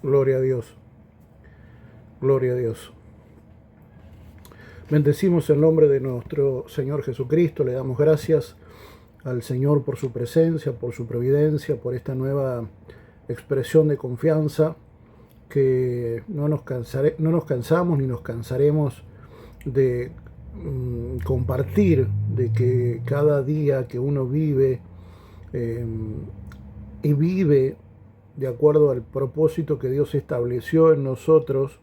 Gloria a Dios. Gloria a Dios. Bendecimos el nombre de nuestro Señor Jesucristo. Le damos gracias al Señor por su presencia, por su providencia, por esta nueva expresión de confianza que no nos cansamos ni nos cansaremos de compartir, de que cada día que uno vive eh, y vive de acuerdo al propósito que Dios estableció en nosotros,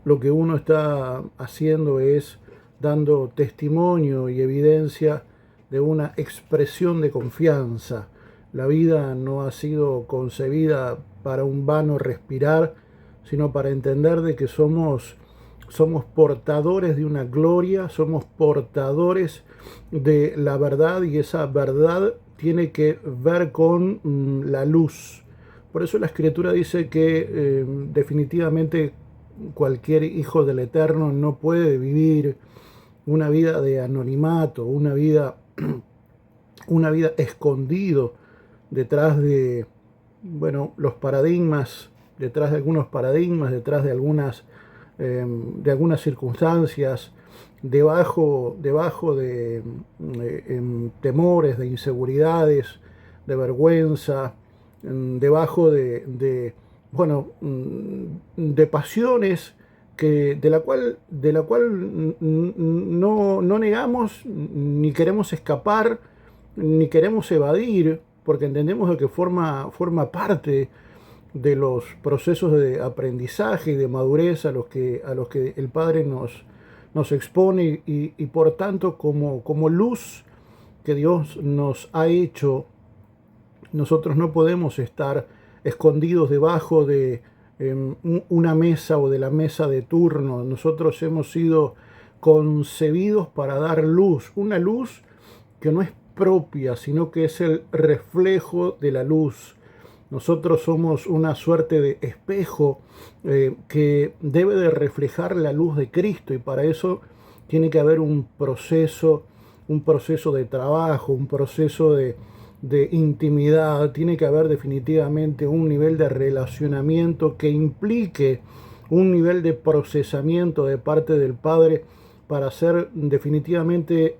lo que uno está haciendo es dando testimonio y evidencia de una expresión de confianza. La vida no ha sido concebida para un vano respirar, sino para entender de que somos portadores de una gloria, somos portadores de la verdad, y esa verdad tiene que ver con la luz. Por eso la Escritura dice que definitivamente cualquier hijo del Eterno no puede vivir una vida de anonimato, una vida escondido detrás de, los paradigmas, detrás de algunos paradigmas, detrás de algunas circunstancias, debajo de temores, de inseguridades, de vergüenza, debajo de pasiones de la cual no negamos, ni queremos escapar, ni queremos evadir, porque entendemos que forma parte de los procesos de aprendizaje y de madurez a los que el Padre nos expone, y por tanto como luz que Dios nos ha hecho, nosotros no podemos estar escondidos debajo de una mesa o de la mesa de turno. Nosotros hemos sido concebidos para dar luz, una luz que no es propia, sino que es el reflejo de la luz. Nosotros somos una suerte de espejo que debe de reflejar la luz de Cristo, y para eso tiene que haber un proceso de trabajo, un proceso de intimidad. Tiene que haber definitivamente un nivel de relacionamiento que implique un nivel de procesamiento de parte del Padre para ser definitivamente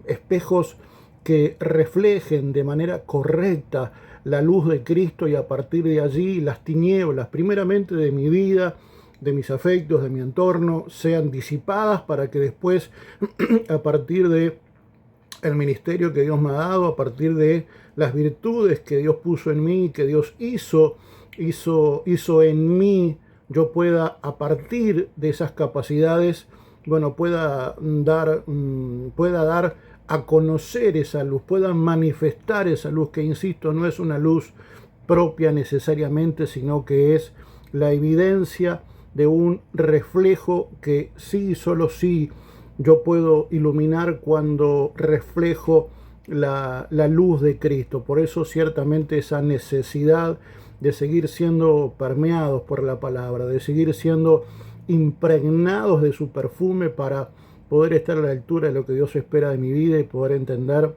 espejos que reflejen de manera correcta la luz de Cristo, y a partir de allí las tinieblas, primeramente de mi vida, de mis afectos, de mi entorno, sean disipadas, para que después a partir de el ministerio que Dios me ha dado, a partir de las virtudes que Dios puso en mí, que Dios hizo en mí, yo pueda, a partir de esas capacidades, pueda dar a conocer esa luz, pueda manifestar esa luz, que insisto, no es una luz propia necesariamente, sino que es la evidencia de un reflejo que sí, solo sí, yo puedo iluminar cuando reflejo la luz de Cristo. Por eso ciertamente esa necesidad de seguir siendo permeados por la palabra, de seguir siendo impregnados de su perfume, para poder estar a la altura de lo que Dios espera de mi vida, y poder entender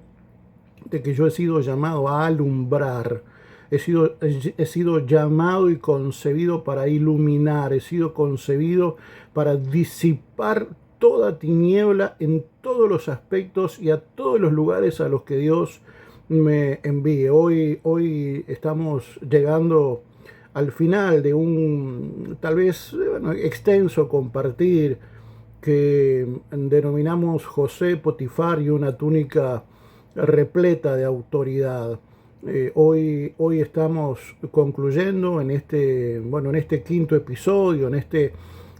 de que yo he sido llamado a alumbrar. He sido llamado y concebido para iluminar. He sido concebido para disipar toda tiniebla en todos los aspectos y a todos los lugares a los que Dios me envíe. Hoy estamos llegando al final de un tal vez extenso compartir que denominamos José, Potifar y una túnica repleta de autoridad. Hoy estamos concluyendo en este quinto episodio, en este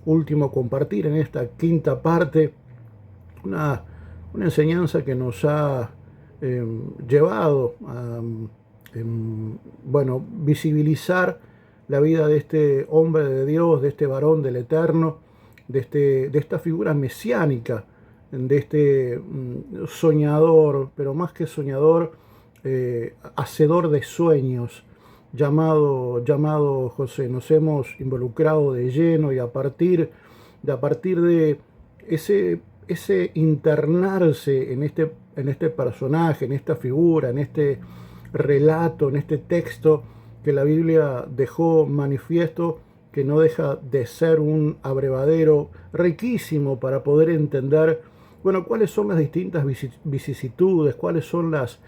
último compartir, en esta quinta parte, una enseñanza que nos ha llevado a visibilizar la vida de este hombre de Dios, de este varón del Eterno, de esta figura mesiánica, de este soñador, pero más que soñador, hacedor de sueños, llamado José. Nos hemos involucrado de lleno, y a partir de ese internarse en este personaje, en esta figura, en este relato, en este texto que la Biblia dejó manifiesto, que no deja de ser un abrevadero riquísimo para poder entender, bueno, cuáles son las distintas vicisitudes, cuáles son las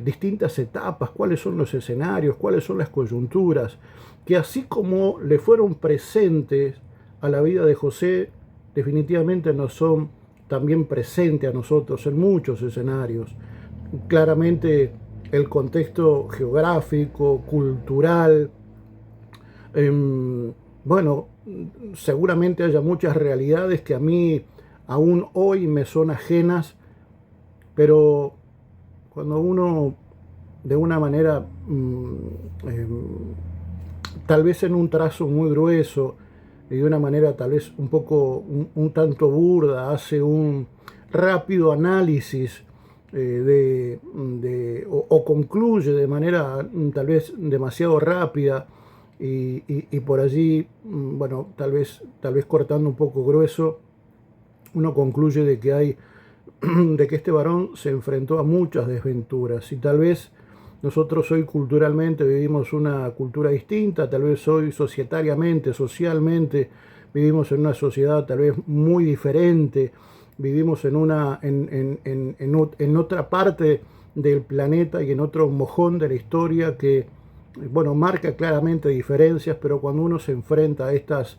distintas etapas, cuáles son los escenarios, cuáles son las coyunturas, que así como le fueron presentes a la vida de José, definitivamente nos son también presentes a nosotros en muchos escenarios. Claramente el contexto geográfico, cultural, bueno, seguramente haya muchas realidades que a mí aún hoy me son ajenas, pero cuando uno de una manera, tal vez en un trazo muy grueso y de una manera tal vez un poco, un tanto burda, hace un rápido análisis o concluye de manera tal vez demasiado rápida y por allí, bueno, tal vez cortando un poco grueso, uno concluye de que de que este varón se enfrentó a muchas desventuras y tal vez nosotros hoy culturalmente vivimos una cultura distinta, tal vez hoy societariamente, socialmente vivimos en una sociedad tal vez muy diferente, vivimos en otra parte del planeta y en otro mojón de la historia que, bueno, marca claramente diferencias, pero cuando uno se enfrenta a estas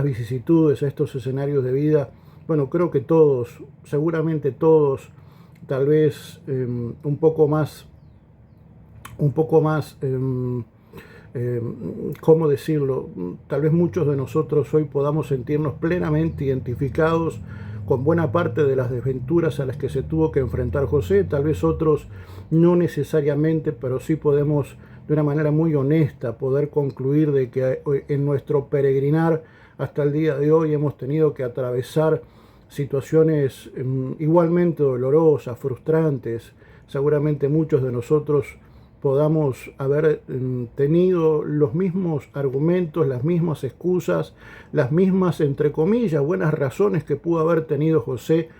vicisitudes, a estos escenarios de vida, bueno, creo que todos, seguramente todos, tal vez un poco más, ¿cómo decirlo? Tal vez muchos de nosotros hoy podamos sentirnos plenamente identificados con buena parte de las desventuras a las que se tuvo que enfrentar José, tal vez otros no necesariamente, pero sí podemos de una manera muy honesta poder concluir de que en nuestro peregrinar hasta el día de hoy hemos tenido que atravesar situaciones igualmente dolorosas, frustrantes. Seguramente muchos de nosotros podamos haber tenido los mismos argumentos, las mismas excusas, las mismas, entre comillas, buenas razones que pudo haber tenido José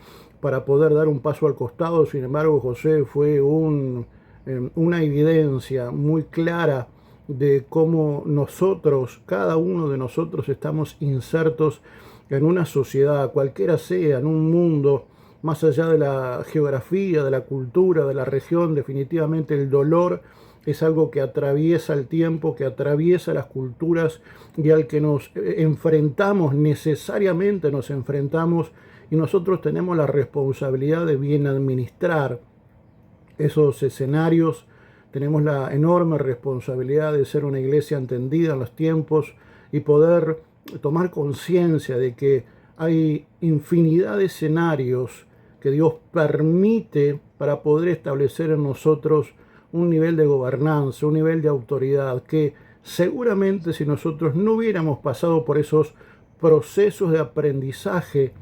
para poder dar un paso al costado. Sin embargo, José fue una evidencia muy clara de cómo nosotros, cada uno de nosotros, estamos insertos en una sociedad, cualquiera sea, en un mundo, más allá de la geografía, de la cultura, de la región. Definitivamente el dolor es algo que atraviesa el tiempo, que atraviesa las culturas y al que nos enfrentamos, necesariamente nos enfrentamos, y nosotros tenemos la responsabilidad de bien administrar esos escenarios. Tenemos la enorme responsabilidad de ser una iglesia entendida en los tiempos y poder tomar conciencia de que hay infinidad de escenarios que Dios permite para poder establecer en nosotros un nivel de gobernanza, un nivel de autoridad, que seguramente si nosotros no hubiéramos pasado por esos procesos de aprendizaje,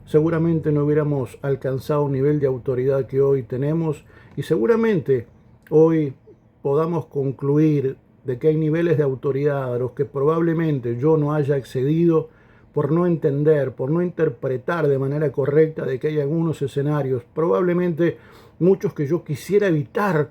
seguramente no hubiéramos alcanzado un nivel de autoridad que hoy tenemos, y seguramente hoy podamos concluir de que hay niveles de autoridad a los que probablemente yo no haya accedido por no entender, por no interpretar de manera correcta, de que hay algunos escenarios, probablemente muchos que yo quisiera evitar,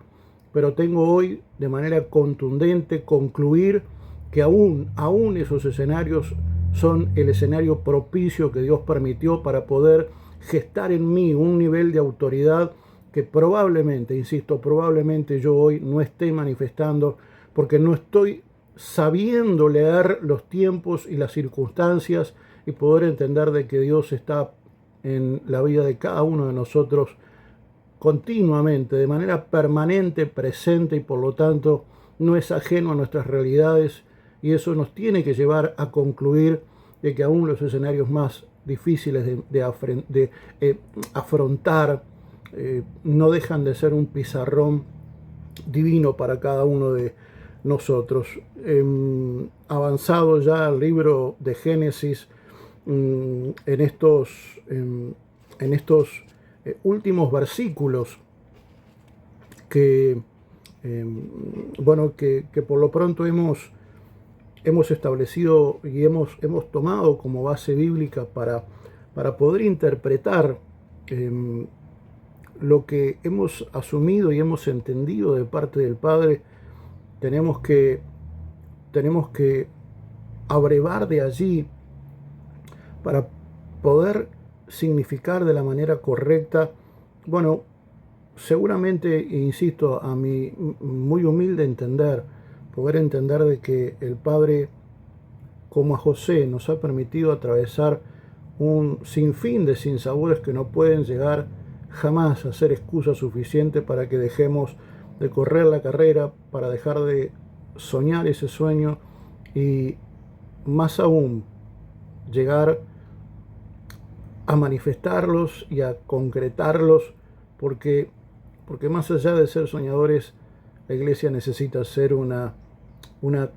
pero tengo hoy de manera contundente concluir que aún esos escenarios son el escenario propicio que Dios permitió para poder gestar en mí un nivel de autoridad que probablemente, insisto, probablemente yo hoy no esté manifestando porque no estoy sabiendo leer los tiempos y las circunstancias y poder entender de que Dios está en la vida de cada uno de nosotros continuamente, de manera permanente, presente, y por lo tanto no es ajeno a nuestras realidades, y eso nos tiene que llevar a concluir de que aún los escenarios más difíciles de afrontar no dejan de ser un pizarrón divino para cada uno de nosotros. Avanzado ya el libro de Génesis, en estos últimos versículos que, bueno, que por lo pronto hemos establecido y hemos tomado como base bíblica para poder interpretar lo que hemos asumido y hemos entendido de parte del Padre, tenemos que, tenemos que abrevar de allí para poder significar de la manera correcta. Bueno, seguramente, insisto, a mi muy humilde entender, poder entender de que el Padre, como a José, nos ha permitido atravesar un sinfín de sinsabores que no pueden llegar jamás a ser excusa suficiente para que dejemos de correr la carrera, para dejar de soñar ese sueño y más aún llegar a manifestarlos y a concretarlos, porque más allá de ser soñadores, la iglesia necesita ser una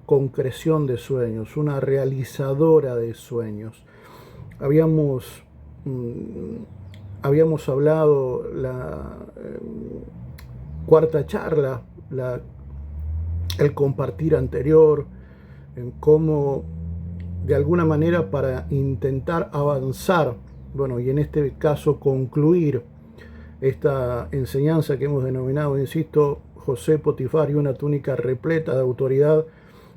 concreción de sueños, una realizadora de sueños. Habíamos, habíamos hablado la cuarta charla, el compartir anterior, en cómo de alguna manera para intentar avanzar, bueno, y en este caso concluir esta enseñanza que hemos denominado, insisto, José Potifar y una túnica repleta de autoridad,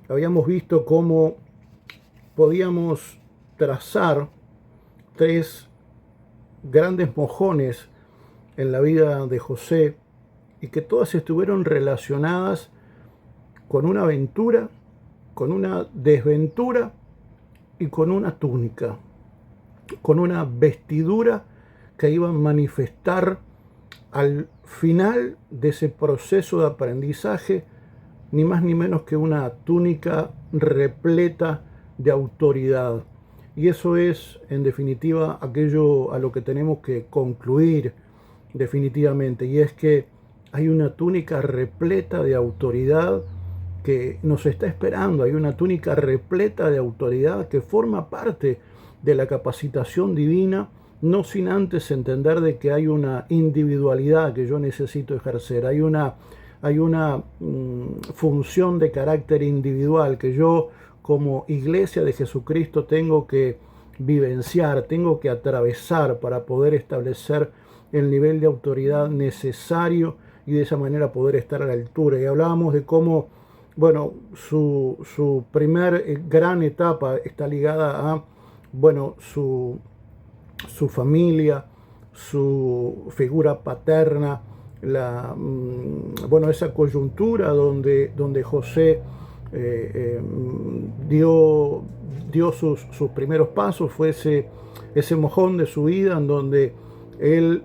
habíamos visto cómo podíamos trazar tres grandes mojones en la vida de José y que todas estuvieron relacionadas con una aventura, con una desventura y con una túnica, con una vestidura que iba a manifestar al final de ese proceso de aprendizaje ni más ni menos que una túnica repleta de autoridad. Y eso es, en definitiva, aquello a lo que tenemos que concluir definitivamente, y es que hay una túnica repleta de autoridad que nos está esperando, hay una túnica repleta de autoridad que forma parte de la capacitación divina, no sin antes entender de que hay una individualidad que yo necesito ejercer, hay una función de carácter individual que yo como iglesia de Jesucristo tengo que vivenciar, tengo que atravesar para poder establecer el nivel de autoridad necesario y de esa manera poder estar a la altura. Y hablábamos de cómo, bueno, su primer gran etapa está ligada a, bueno, su familia, su figura paterna, bueno, esa coyuntura donde José dio sus primeros pasos, fue ese mojón de su vida en donde él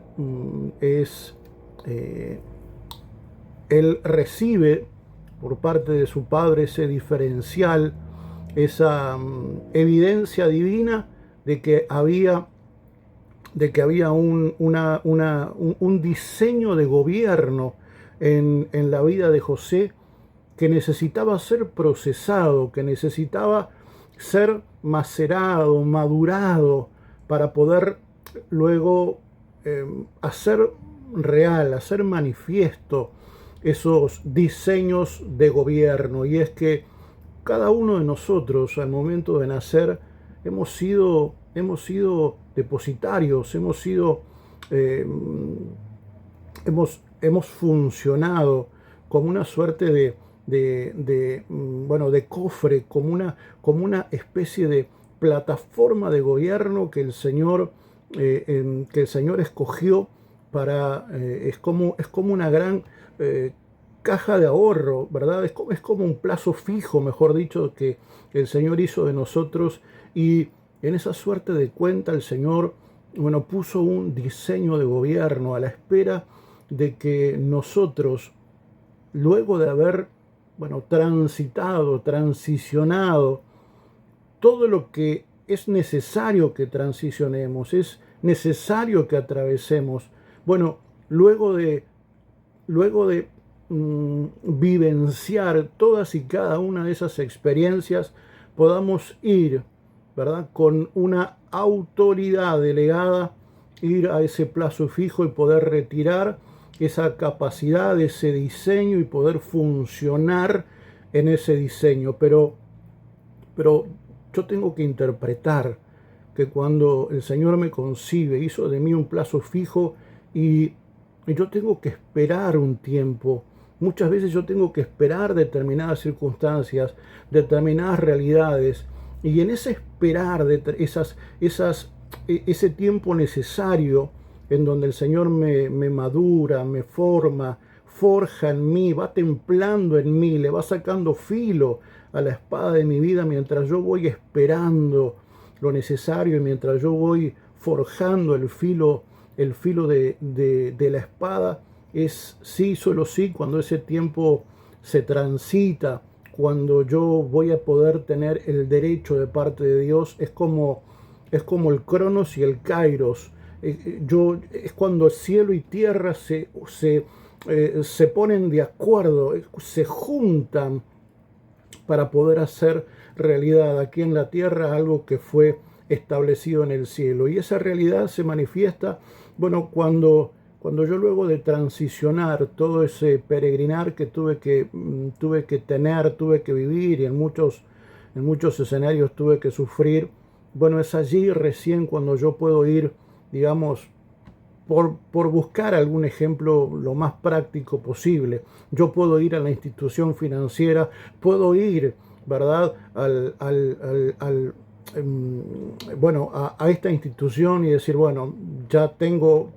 él recibe por parte de su padre ese diferencial, esa evidencia divina de que había un diseño de gobierno en la vida de José que necesitaba ser procesado, que necesitaba ser macerado, madurado, para poder luego hacer real, hacer manifiesto esos diseños de gobierno. Y es que cada uno de nosotros al momento de nacer hemos sido depositarios, hemos funcionado como una suerte de cofre, como una especie de plataforma de gobierno que el Señor escogió para, es como una gran caja de ahorro, ¿verdad? Es como un plazo fijo, mejor dicho, que el Señor hizo de nosotros, y en esa suerte de cuenta el Señor, bueno, puso un diseño de gobierno a la espera de que nosotros, luego de haber, bueno, transicionado todo lo que es necesario que transicionemos, es necesario que atravesemos, bueno, luego de vivenciar todas y cada una de esas experiencias, podamos ir, ¿verdad?, con una autoridad delegada, ir a ese plazo fijo y poder retirar esa capacidad, ese diseño, y poder funcionar en ese diseño. Pero yo tengo que interpretar que cuando el Señor me concibe, hizo de mí un plazo fijo, y yo tengo que esperar un tiempo Muchas veces yo tengo que esperar determinadas circunstancias, determinadas realidades, y en ese esperar de ese tiempo necesario en donde el Señor me madura, me forja en mí, va templando en mí, le va sacando filo a la espada de mi vida mientras yo voy esperando lo necesario y mientras yo voy forjando el filo de la espada. Es sí, solo sí, cuando ese tiempo se transita, cuando yo voy a poder tener el derecho de parte de Dios. Es como el Cronos y el Kairos. Es cuando cielo y tierra se ponen de acuerdo, se juntan para poder hacer realidad aquí en la tierra algo que fue establecido en el cielo. Y esa realidad se manifiesta, bueno, cuando yo, luego de transicionar todo ese peregrinar que tuve que tener, tuve que vivir, y en muchos escenarios tuve que sufrir, bueno, es allí recién cuando yo puedo ir, digamos, por buscar algún ejemplo lo más práctico posible. Yo puedo ir a la institución financiera, puedo ir, ¿verdad?, bueno, a esta institución y decir, bueno, ya tengo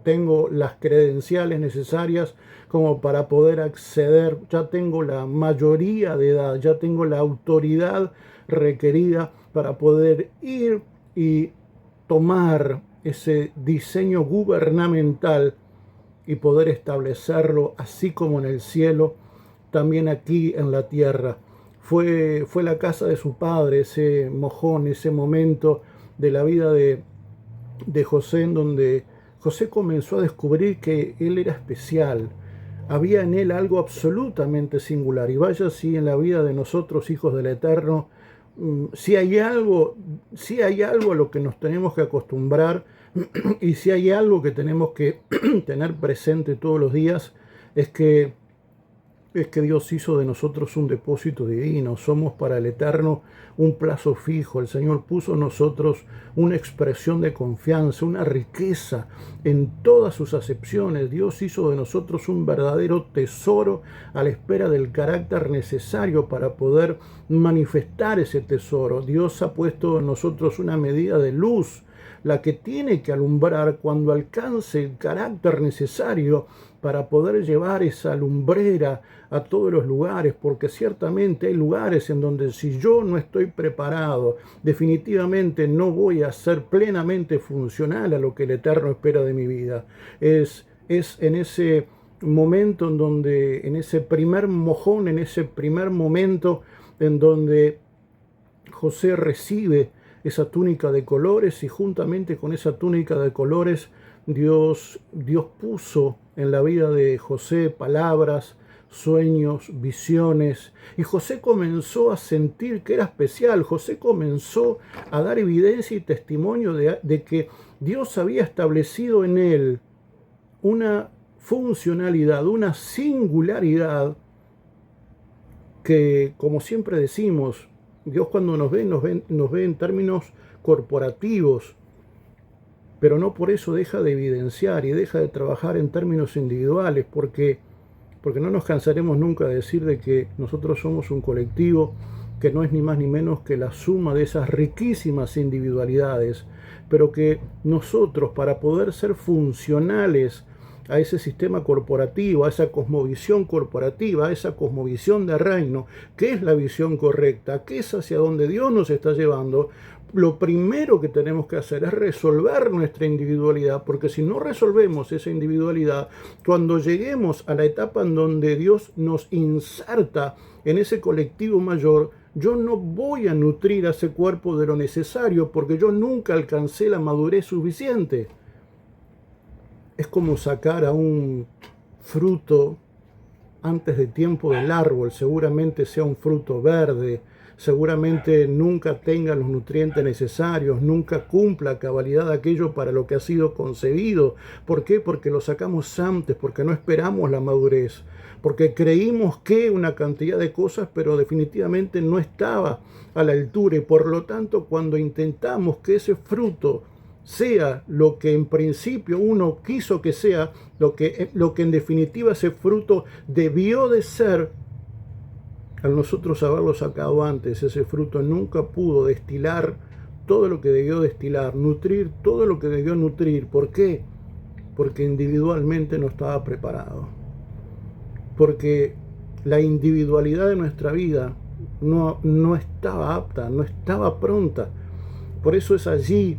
las credenciales necesarias como para poder acceder, ya tengo la mayoría de edad, ya tengo la autoridad requerida para poder ir y tomar ese diseño gubernamental y poder establecerlo así como en el cielo, también aquí en la tierra. Fue la casa de su padre, ese mojón, ese momento de la vida de José, en donde José comenzó a descubrir que él era especial. Había en él algo absolutamente singular. Y vaya si en la vida de nosotros, hijos del Eterno, si hay algo a lo que nos tenemos que acostumbrar, y si hay algo que tenemos que tener presente todos los días, es que Dios hizo de nosotros un depósito divino. Somos para el Eterno un plazo fijo. El Señor puso en nosotros una expresión de confianza, una riqueza en todas sus acepciones. Dios hizo de nosotros un verdadero tesoro a la espera del carácter necesario para poder manifestar ese tesoro. Dios ha puesto en nosotros una medida de luz, la que tiene que alumbrar cuando alcance el carácter necesario para poder llevar esa lumbrera a todos los lugares, porque ciertamente hay lugares en donde si yo no estoy preparado, definitivamente no voy a ser plenamente funcional a lo que el Eterno espera de mi vida. Es en ese momento en donde, en ese primer mojón, en ese primer momento en donde José recibe esa túnica de colores, y juntamente con esa túnica de colores Dios puso en la vida de José palabras, sueños, visiones, y José comenzó a sentir que era especial. José comenzó a dar evidencia y testimonio de que Dios había establecido en él una funcionalidad, una singularidad que, como siempre decimos, Dios cuando nos ve en términos corporativos, pero no por eso deja de evidenciar y deja de trabajar en términos individuales, porque no nos cansaremos nunca de decir de que nosotros somos un colectivo que no es ni más ni menos que la suma de esas riquísimas individualidades, pero que nosotros, para poder ser funcionales a ese sistema corporativo, a esa cosmovisión corporativa, a esa cosmovisión de reino, que es la visión correcta, que es hacia donde Dios nos está llevando, lo primero que tenemos que hacer es resolver nuestra individualidad, porque si no resolvemos esa individualidad, cuando lleguemos a la etapa en donde Dios nos inserta en ese colectivo mayor, yo no voy a nutrir a ese cuerpo de lo necesario, porque yo nunca alcancé la madurez suficiente. Es como sacar a un fruto antes de tiempo del árbol. Seguramente sea un fruto verde, seguramente nunca tenga los nutrientes necesarios, nunca cumpla a cabalidad aquello para lo que ha sido concebido. ¿Por qué? Porque lo sacamos antes, porque no esperamos la madurez, porque creímos que una cantidad de cosas, pero definitivamente no estaba a la altura, y por lo tanto cuando intentamos que ese fruto sea lo que en principio uno quiso que sea, lo que en definitiva ese fruto debió de ser, al nosotros haberlo sacado antes, ese fruto nunca pudo destilar todo lo que debió destilar, nutrir todo lo que debió nutrir. ¿Por qué? Porque individualmente no estaba preparado. Porque la individualidad de nuestra vida no estaba apta, no estaba pronta. Por eso es allí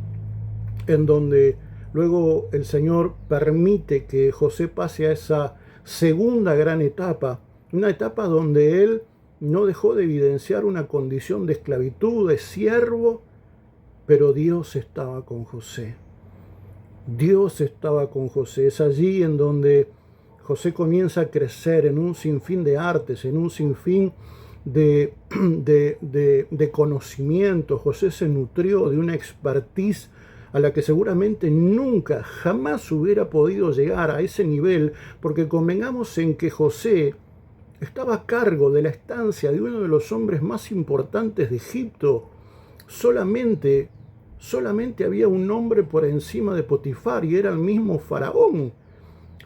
en donde luego el Señor permite que José pase a esa segunda gran etapa, una etapa donde él no dejó de evidenciar una condición de esclavitud, de siervo, pero Dios estaba con José. Dios estaba con José. Es allí en donde José comienza a crecer en un sinfín de artes, en un sinfín de conocimiento. José se nutrió de una expertise a la que seguramente nunca, jamás hubiera podido llegar a ese nivel, porque convengamos en que José estaba a cargo de la estancia de uno de los hombres más importantes de Egipto. Solamente había un hombre por encima de Potifar y era el mismo Faraón.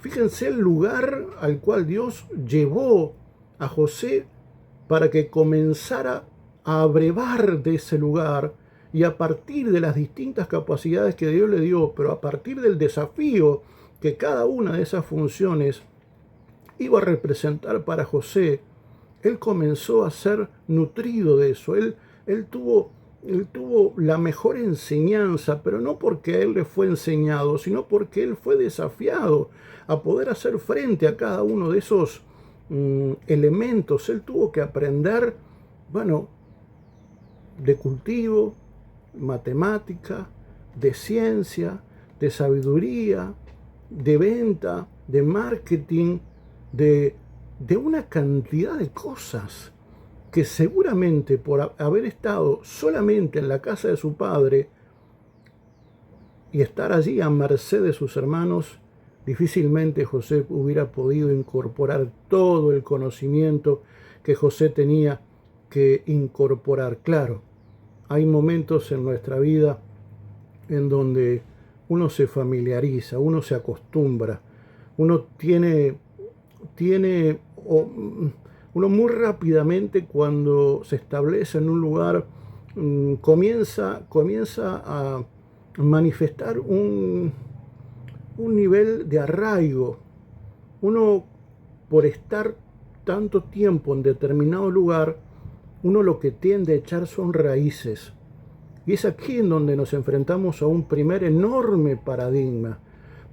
Fíjense el lugar al cual Dios llevó a José para que comenzara a abrevar de ese lugar, y a partir de las distintas capacidades que Dios le dio, pero a partir del desafío que cada una de esas funciones iba a representar para José, él comenzó a ser nutrido de eso. Él tuvo la mejor enseñanza, pero no porque a él le fue enseñado, sino porque él fue desafiado a poder hacer frente a cada uno de esos elementos. Él tuvo que aprender, de cultivo, matemática, de ciencia, de sabiduría, de venta, de marketing, de una cantidad de cosas que seguramente por haber estado solamente en la casa de su padre y estar allí a merced de sus hermanos, difícilmente José hubiera podido incorporar todo el conocimiento que José tenía que incorporar. Claro, hay momentos en nuestra vida en donde uno se familiariza, uno se acostumbra, uno uno muy rápidamente, cuando se establece en un lugar, comienza a manifestar un nivel de arraigo. Uno, por estar tanto tiempo en determinado lugar, uno lo que tiende a echar son raíces. Y es aquí en donde nos enfrentamos a un primer enorme paradigma,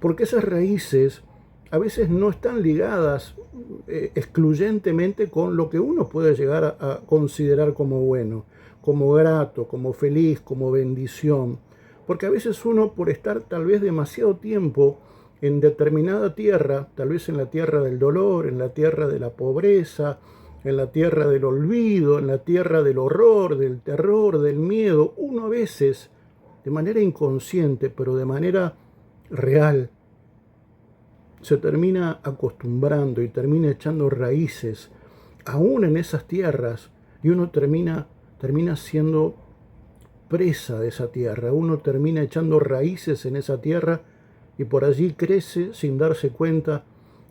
porque esas raíces a veces no están ligadas excluyentemente con lo que uno puede llegar a considerar como bueno, como grato, como feliz, como bendición. Porque a veces uno, por estar tal vez demasiado tiempo en determinada tierra, tal vez en la tierra del dolor, en la tierra de la pobreza, en la tierra del olvido, en la tierra del horror, del terror, del miedo, uno a veces, de manera inconsciente, pero de manera real, se termina acostumbrando y termina echando raíces aún en esas tierras, y uno termina siendo presa de esa tierra. Uno termina echando raíces en esa tierra y por allí crece sin darse cuenta,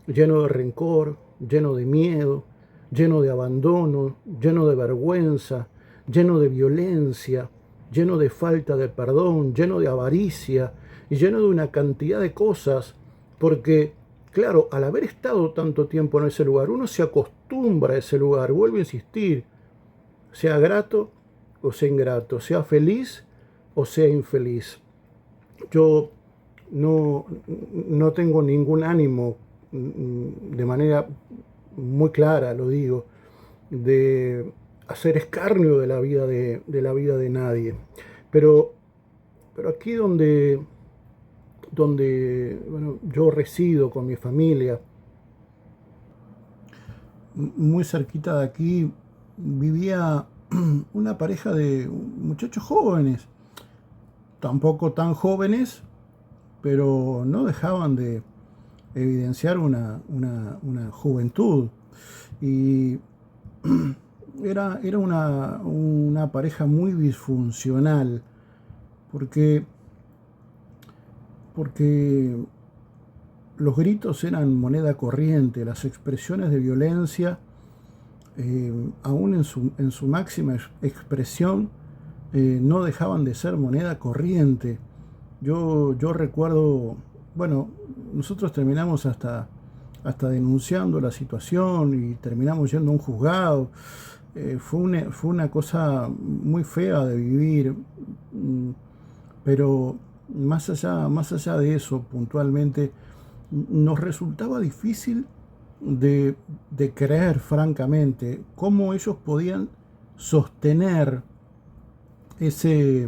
lleno de rencor, lleno de miedo, lleno de abandono, lleno de vergüenza, lleno de violencia, lleno de falta de perdón, lleno de avaricia y lleno de una cantidad de cosas, porque, claro, al haber estado tanto tiempo en ese lugar, uno se acostumbra a ese lugar. Vuelvo a insistir, sea grato o sea ingrato, sea feliz o sea infeliz. Yo no tengo ningún ánimo, de manera muy clara lo digo, de hacer escarnio de la vida de nadie. Pero aquí donde yo resido con mi familia, muy cerquita de aquí, vivía una pareja de muchachos jóvenes, tampoco tan jóvenes, pero no dejaban de evidenciar una juventud. Y era una pareja muy disfuncional, porque porque los gritos eran moneda corriente, las expresiones de violencia, aún en su máxima expresión, no dejaban de ser moneda corriente. Yo recuerdo, bueno, nosotros terminamos hasta denunciando la situación y terminamos yendo a un juzgado. Fue una cosa muy fea de vivir, pero más allá de eso, puntualmente, nos resultaba difícil de creer, francamente, cómo ellos podían sostener ese,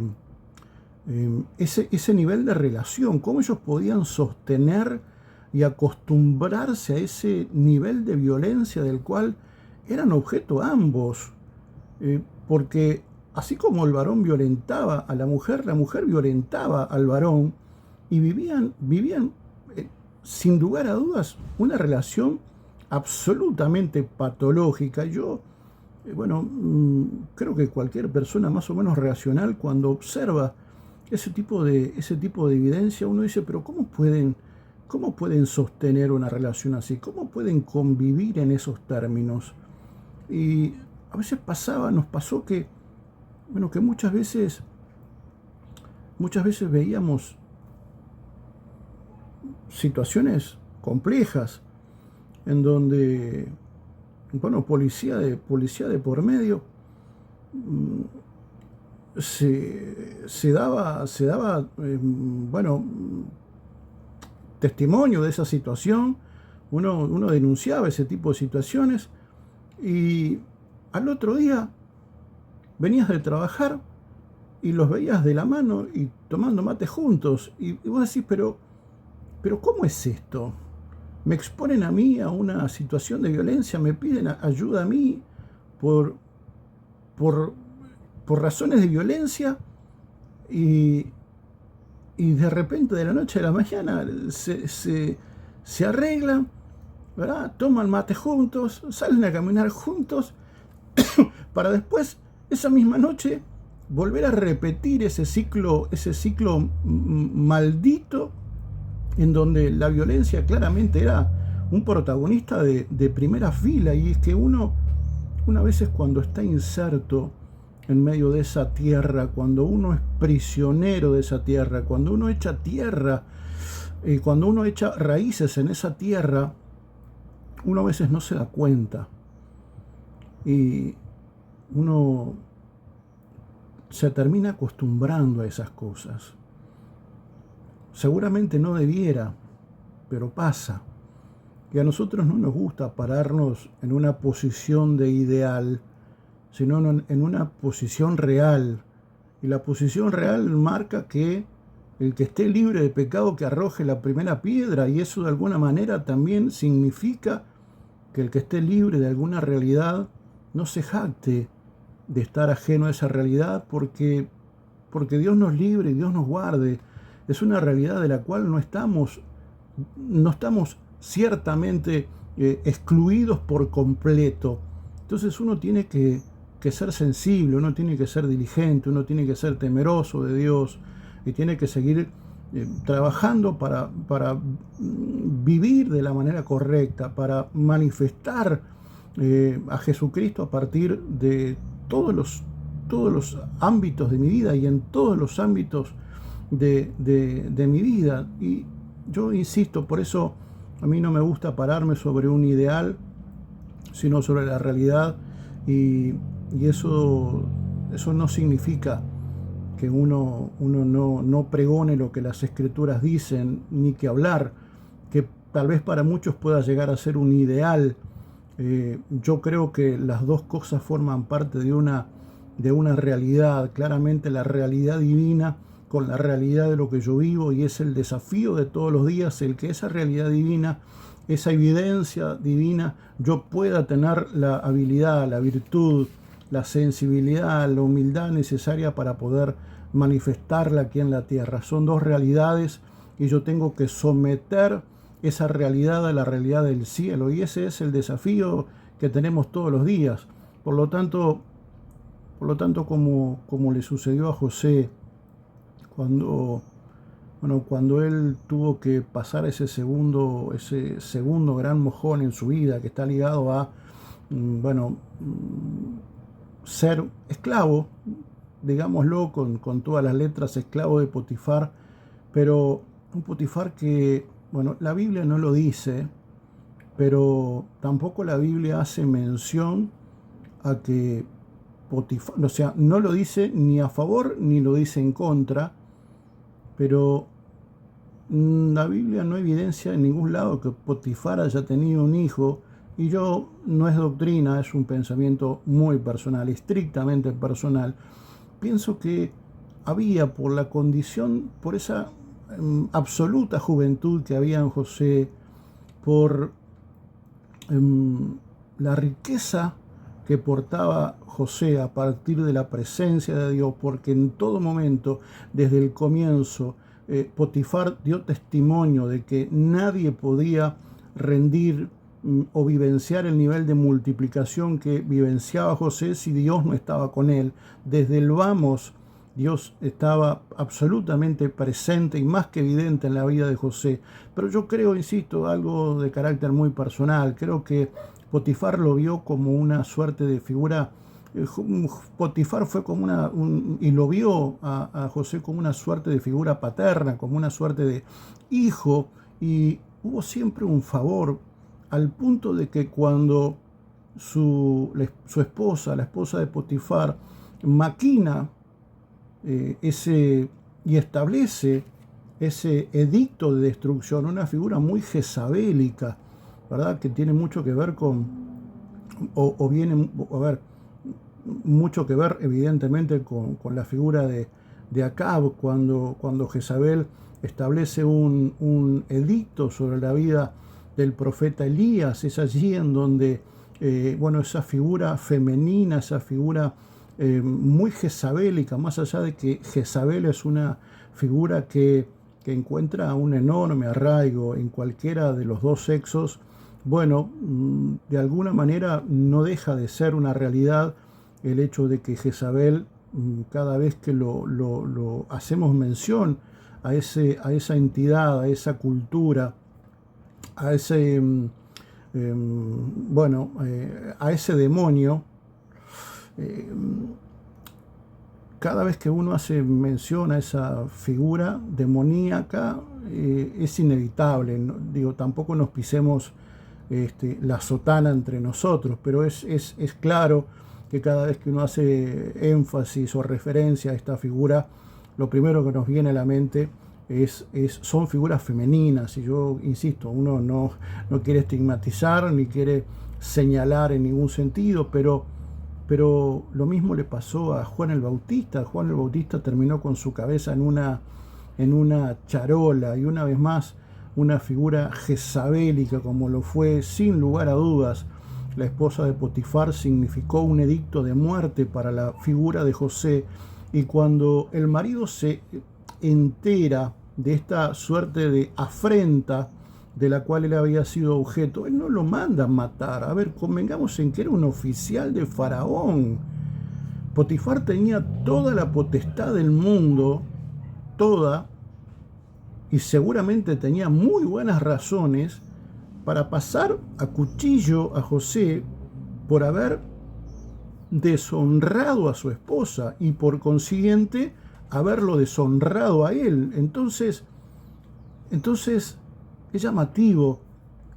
ese nivel de relación, cómo ellos podían sostener y acostumbrarse a ese nivel de violencia del cual eran objeto ambos, porque así como el varón violentaba a la mujer violentaba al varón, y vivían sin lugar a dudas una relación absolutamente patológica. Yo, bueno, creo que cualquier persona más o menos racional, cuando observa ese tipo de evidencia, uno dice, pero cómo pueden sostener una relación así? ¿Cómo pueden convivir en esos términos? Y a veces nos pasó que, bueno, que muchas veces veíamos situaciones complejas en donde, bueno, policía de por medio, se daba bueno, testimonio de esa situación. Uno denunciaba ese tipo de situaciones y al otro día venías de trabajar y los veías de la mano y tomando mate juntos, y vos decís, pero ¿cómo es esto? Me exponen a mí a una situación de violencia, me piden ayuda a mí por, por, por razones de violencia, y, y de repente, de la noche a la mañana, se arreglan, ¿verdad? Toman mate juntos, salen a caminar juntos, para después, esa misma noche, volver a repetir ese ciclo maldito, en donde la violencia claramente era un protagonista de primera fila. Y es que una veces, cuando está inserto en medio de esa tierra, cuando uno es prisionero de esa tierra, cuando uno echa tierra, cuando uno echa raíces en esa tierra, uno a veces no se da cuenta y uno se termina acostumbrando a esas cosas. Seguramente no debiera, pero pasa. Y a nosotros no nos gusta pararnos en una posición de ideal, sino en una posición real. Y la posición real marca que el que esté libre de pecado, que arroje la primera piedra, y eso de alguna manera también significa que el que esté libre de alguna realidad no se jacte de estar ajeno a esa realidad, porque Dios nos libre y Dios nos guarde. Es una realidad de la cual no estamos ciertamente excluidos por completo. Entonces uno tiene que ser sensible, uno tiene que ser diligente, uno tiene que ser temeroso de Dios, y tiene que seguir trabajando para vivir de la manera correcta, para manifestar a Jesucristo a partir de todos los ámbitos de mi vida y en todos los ámbitos de mi vida. Y yo insisto, por eso a mí no me gusta pararme sobre un ideal, sino sobre la realidad, y eso no significa que uno no pregone lo que las Escrituras dicen, ni que hablar, que tal vez para muchos pueda llegar a ser un ideal. Yo creo que las dos cosas forman parte de una realidad, claramente la realidad divina con la realidad de lo que yo vivo, y es el desafío de todos los días el que esa realidad divina, esa evidencia divina, yo pueda tener la habilidad, la virtud, la sensibilidad, la humildad necesaria para poder manifestarla aquí en la tierra. Son dos realidades y yo tengo que someter esa realidad a la realidad del cielo, y ese es el desafío que tenemos todos los días. Por lo tanto, como le sucedió a José, cuando bueno, cuando él tuvo que pasar ese segundo gran mojón en su vida, que está ligado a, bueno, ser esclavo, digámoslo con todas las letras, esclavo de Potifar, pero un Potifar que, bueno, la Biblia no lo dice, pero tampoco la Biblia hace mención a que Potifar, o sea, no lo dice ni a favor ni lo dice en contra, pero la Biblia no evidencia en ningún lado que Potifar haya tenido un hijo, y yo, no es doctrina, es un pensamiento muy personal, estrictamente personal. Pienso que había, por la condición, por esa absoluta juventud que había en José, por la riqueza que portaba José a partir de la presencia de Dios, porque en todo momento, desde el comienzo, Potifar dio testimonio de que nadie podía rendir o vivenciar el nivel de multiplicación que vivenciaba José si Dios no estaba con él. Desde el vamos, Dios estaba absolutamente presente y más que evidente en la vida de José. Pero yo creo, insisto, algo de carácter muy personal. Creo que Potifar lo vio como una suerte de figura. Potifar fue como y lo vio a José como una suerte de figura paterna, como una suerte de hijo, y hubo siempre un favor, al punto de que cuando su esposa, la esposa de Potifar, maquina y establece ese edicto de destrucción, una figura muy jezabélica, ¿verdad? Que tiene mucho que ver o viene, a ver, mucho que ver evidentemente con la figura de Acab, cuando Jezabel establece un edicto sobre la vida del profeta Elías. Es allí en donde, bueno, esa figura femenina, esa figura muy jezabélica, más allá de que Jezabel es una figura que encuentra un enorme arraigo en cualquiera de los dos sexos, bueno, de alguna manera no deja de ser una realidad el hecho de que Jezabel, cada vez que lo hacemos mención a esa entidad, a esa cultura, a ese, bueno, a ese demonio, cada vez que uno hace mención a esa figura demoníaca, es inevitable. Digo, tampoco nos pisemos la sotana entre nosotros, pero es claro que cada vez que uno hace énfasis o referencia a esta figura, lo primero que nos viene a la mente son figuras femeninas. Y yo insisto, uno no quiere estigmatizar ni quiere señalar en ningún sentido, pero lo mismo le pasó a Juan el Bautista. Juan el Bautista terminó con su cabeza en una charola, y una vez más una figura jezabélica, como lo fue sin lugar a dudas la esposa de Potifar. Significó un edicto de muerte para la figura de José. Y cuando el marido se entera de esta suerte de afrenta de la cual él había sido objeto, él no lo manda a matar. A ver, convengamos en que era un oficial de Faraón. Potifar tenía toda la potestad del mundo, toda, y seguramente tenía muy buenas razones para pasar a cuchillo a José por haber deshonrado a su esposa y por consiguiente haberlo deshonrado a él. Entonces es llamativo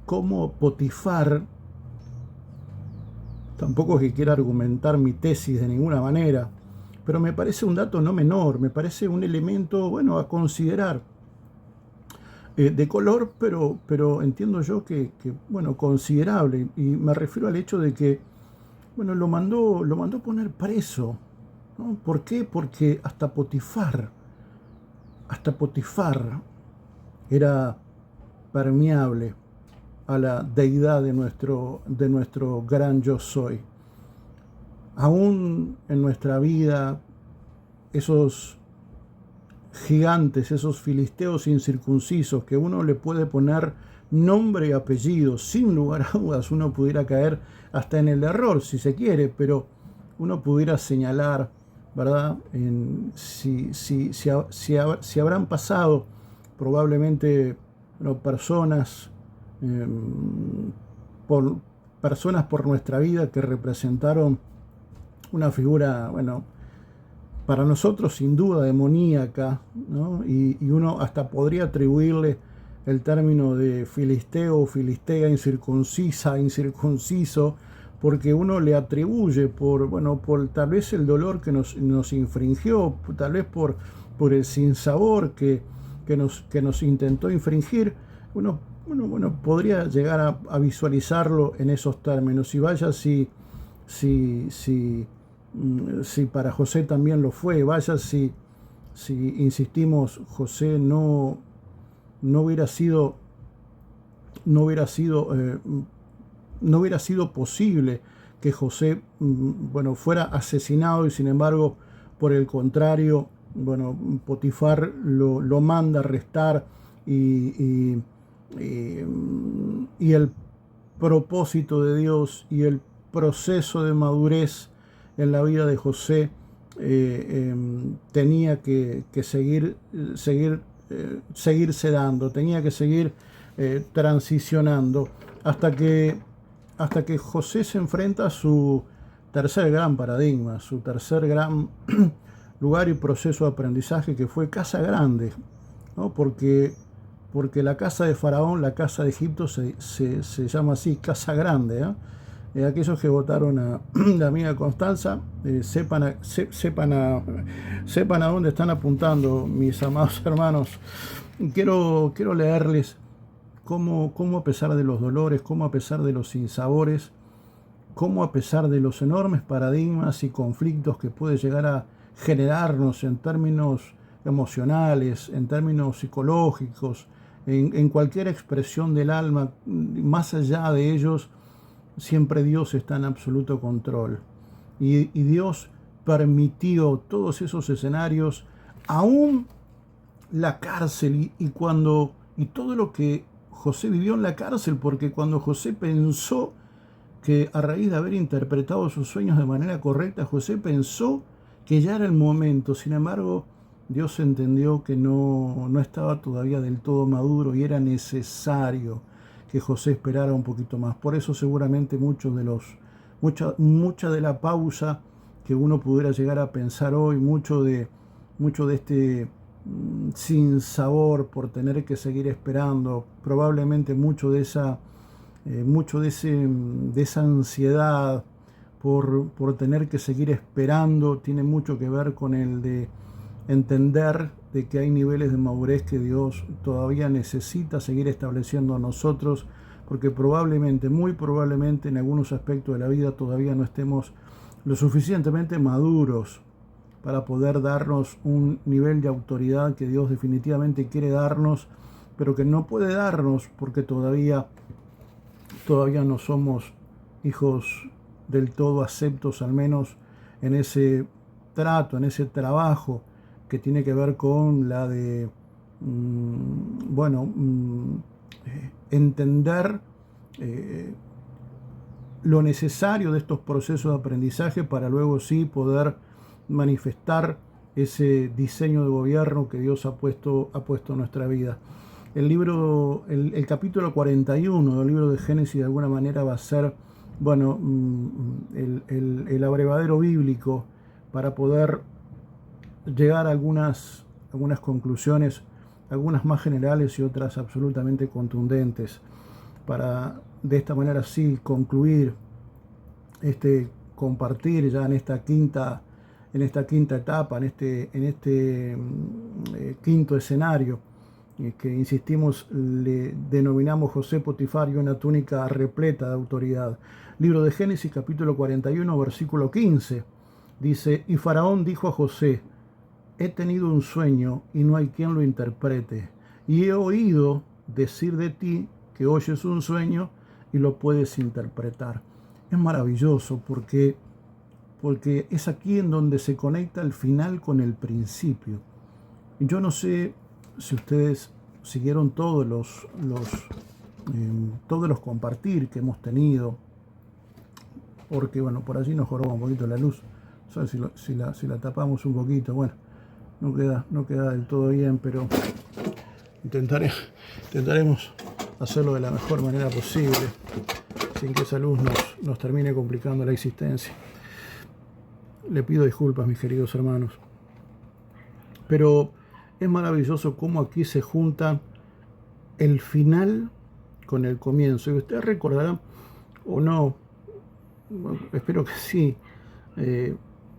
cómo Potifar, tampoco es que quiera argumentar mi tesis de ninguna manera, pero me parece un dato no menor, me parece un elemento, bueno, a considerar, de color, pero entiendo yo que, bueno, considerable. Y me refiero al hecho de que, bueno, lo mandó poner preso, ¿no? ¿Por qué? Porque hasta Potifar era permeable a la deidad de nuestro gran yo soy. Aún en nuestra vida, esos gigantes, esos filisteos incircuncisos, que uno le puede poner nombre y apellido, sin lugar a dudas uno pudiera caer hasta en el error, si se quiere, pero uno pudiera señalar, ¿verdad?, si habrán pasado probablemente personas por nuestra vida que representaron una figura, para nosotros sin duda demoníaca, ¿no? Y uno hasta podría atribuirle el término de filisteo o filistea, incircuncisa, incircunciso, porque uno le atribuye por tal vez el dolor que nos infringió, tal vez por el sinsabor que nos intentó infringir. Uno podría llegar a visualizarlo en esos términos. Y vaya si para José también lo fue, vaya si insistimos, José no hubiera sido posible que José fuera asesinado, y sin embargo, por el contrario, Potifar lo manda a arrestar, y el propósito de Dios y el proceso de madurez en la vida de José tenía que seguirse dando, tenía que seguir transicionando hasta que José se enfrenta a su tercer gran paradigma, su tercer gran lugar y proceso de aprendizaje, que fue Casa Grande, ¿no? Porque la casa de Faraón, la casa de Egipto, se llama así, Casa Grande, ¿eh? Aquellos que votaron a la amiga Constanza, sepan a dónde están apuntando, mis amados hermanos. Quiero leerles cómo a pesar de los dolores, cómo a pesar de los sinsabores, cómo a pesar de los enormes paradigmas y conflictos que puede llegar a generarnos en términos emocionales, en términos psicológicos, en cualquier expresión del alma, más allá de ellos, siempre Dios está en absoluto control. Y Dios permitió todos esos escenarios, aún la cárcel, y todo lo que José vivió en la cárcel, porque cuando José pensó que, a raíz de haber interpretado sus sueños de manera correcta, José pensó que ya era el momento. Sin embargo, Dios entendió que no estaba todavía del todo maduro y era necesario que José esperara un poquito más. Por eso seguramente mucha de la pausa que uno pudiera llegar a pensar hoy, mucho de este sinsabor por tener que seguir esperando, probablemente mucho de esa ansiedad por tener que seguir esperando, tiene mucho que ver con el de entender de que hay niveles de madurez que Dios todavía necesita seguir estableciendo a nosotros, porque muy probablemente en algunos aspectos de la vida todavía no estemos lo suficientemente maduros para poder darnos un nivel de autoridad que Dios definitivamente quiere darnos, pero que no puede darnos porque todavía no somos hijos del todo aceptos, al menos en ese trato, en ese trabajo que tiene que ver con la de entender lo necesario de estos procesos de aprendizaje para luego sí poder manifestar ese diseño de gobierno que Dios ha puesto en nuestra vida. El capítulo 41 del libro de Génesis de alguna manera va a ser el abrevadero bíblico para poder llegar a algunas conclusiones, algunas más generales y otras absolutamente contundentes, para de esta manera sí concluir compartir ya en esta quinta etapa, en este quinto escenario, que insistimos, le denominamos José Potifar y una túnica repleta de autoridad. Libro de Génesis, capítulo 41, versículo 15, dice: y Faraón dijo a José: he tenido un sueño y no hay quien lo interprete, y he oído decir de ti que oyes un sueño y lo puedes interpretar. Es maravilloso porque es aquí en donde se conecta el final con el principio. Yo no sé si ustedes siguieron todos los compartir que hemos tenido, porque por allí nos joroba un poquito la luz. ¿Sabes? Si la tapamos un poquito, no queda del todo bien, pero Intentaremos hacerlo de la mejor manera posible, sin que esa luz nos termine complicando la existencia. Le pido disculpas, mis queridos hermanos. Pero es maravilloso cómo aquí se juntan el final con el comienzo. Y ustedes recordarán, o no, bueno, espero que sí,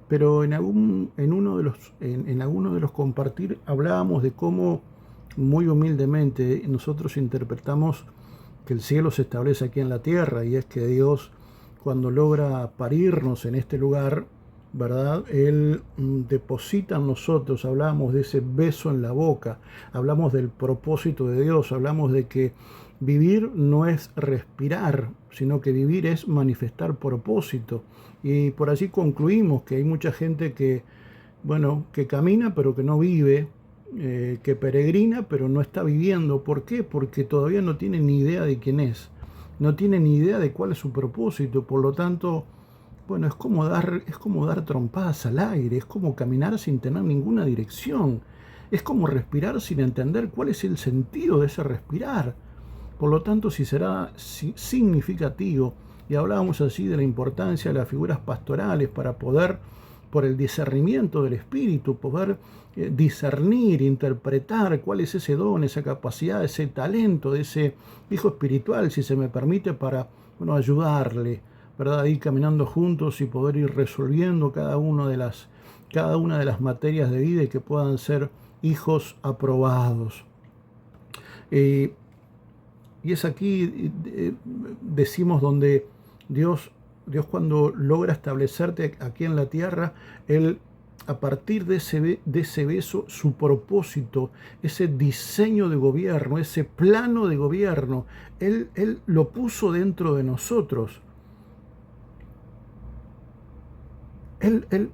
pero en alguno de los compartir hablábamos de cómo muy humildemente nosotros interpretamos que el cielo se establece aquí en la tierra, y es que Dios, cuando logra parirnos en este lugar, ¿verdad? Él deposita en nosotros, hablamos de ese beso en la boca, hablamos del propósito de Dios, hablamos de que vivir no es respirar, sino que vivir es manifestar propósito. Y por allí concluimos que hay mucha gente que, bueno, que camina pero que no vive, que peregrina pero no está viviendo. ¿Por qué? Porque todavía no tiene ni idea de quién es, no tiene ni idea de cuál es su propósito. Por lo tanto, bueno, es como dar trompadas al aire, es como caminar sin tener ninguna dirección, es como respirar sin entender cuál es el sentido de ese respirar. Por lo tanto, si será significativo, y hablábamos así de la importancia de las figuras pastorales para poder, por el discernimiento del Espíritu, poder discernir, interpretar cuál es ese don, esa capacidad, ese talento de ese hijo espiritual, si se me permite, para, bueno, ayudarle, ¿verdad? Ir caminando juntos y poder ir resolviendo cada una de las materias de vida y que puedan ser hijos aprobados. Y es aquí, decimos, donde Dios cuando logra establecerte aquí en la tierra, Él, a partir de ese beso, su propósito, ese diseño de gobierno, ese plano de gobierno, Él lo puso dentro de nosotros. Él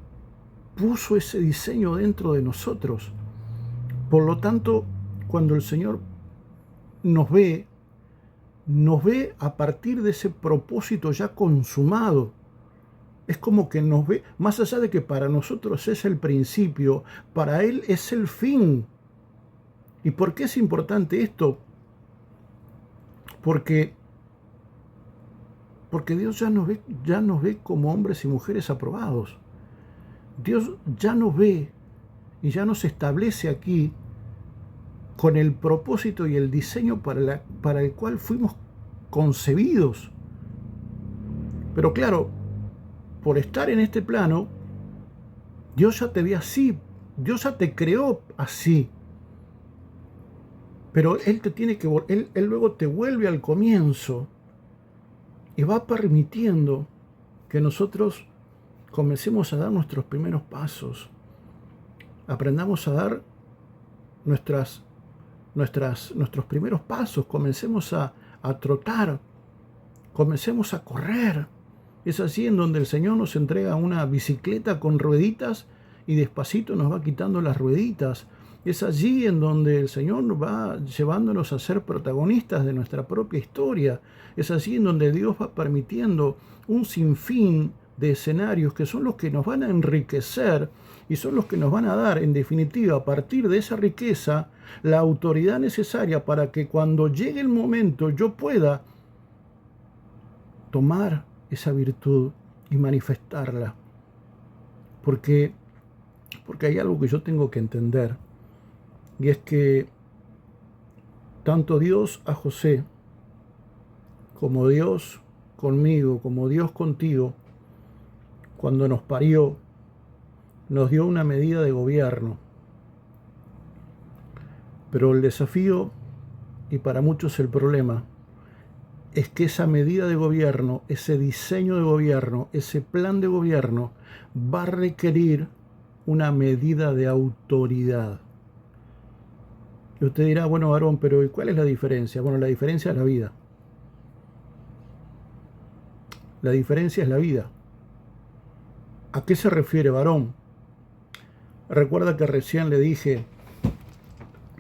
puso ese diseño dentro de nosotros. Por lo tanto, cuando el Señor nos ve a partir de ese propósito ya consumado. Es como que nos ve, más allá de que para nosotros es el principio, para Él es el fin. ¿Y por qué es importante esto? Porque Dios ya nos ve como hombres y mujeres aprobados. Dios ya nos ve y ya nos establece aquí con el propósito y el diseño para el cual fuimos concebidos. Pero claro, por estar en este plano, Dios ya te ve así, Dios ya te creó así. Pero Él Él luego te vuelve al comienzo y va permitiendo que nosotros comencemos a dar nuestros primeros pasos, aprendamos a dar nuestros primeros pasos, comencemos a trotar, comencemos a correr. Es así en donde el Señor nos entrega una bicicleta con rueditas y despacito nos va quitando las rueditas. Es allí en donde el Señor va llevándonos a ser protagonistas de nuestra propia historia. Es allí en donde Dios va permitiendo un sinfín de escenarios que son los que nos van a enriquecer y son los que nos van a dar, en definitiva, a partir de esa riqueza, la autoridad necesaria para que cuando llegue el momento yo pueda tomar esa virtud y manifestarla. Porque hay algo que yo tengo que entender, y es que tanto Dios a José, como Dios conmigo, como Dios contigo, cuando nos parió, nos dio una medida de gobierno. Pero el desafío, y para muchos el problema, es que esa medida de gobierno, ese diseño de gobierno, ese plan de gobierno, va a requerir una medida de autoridad. Y usted dirá, bueno, varón, pero ¿y cuál es la diferencia? Bueno, la diferencia es la vida. La diferencia es la vida. ¿A qué se refiere, varón? Recuerda que recién le dije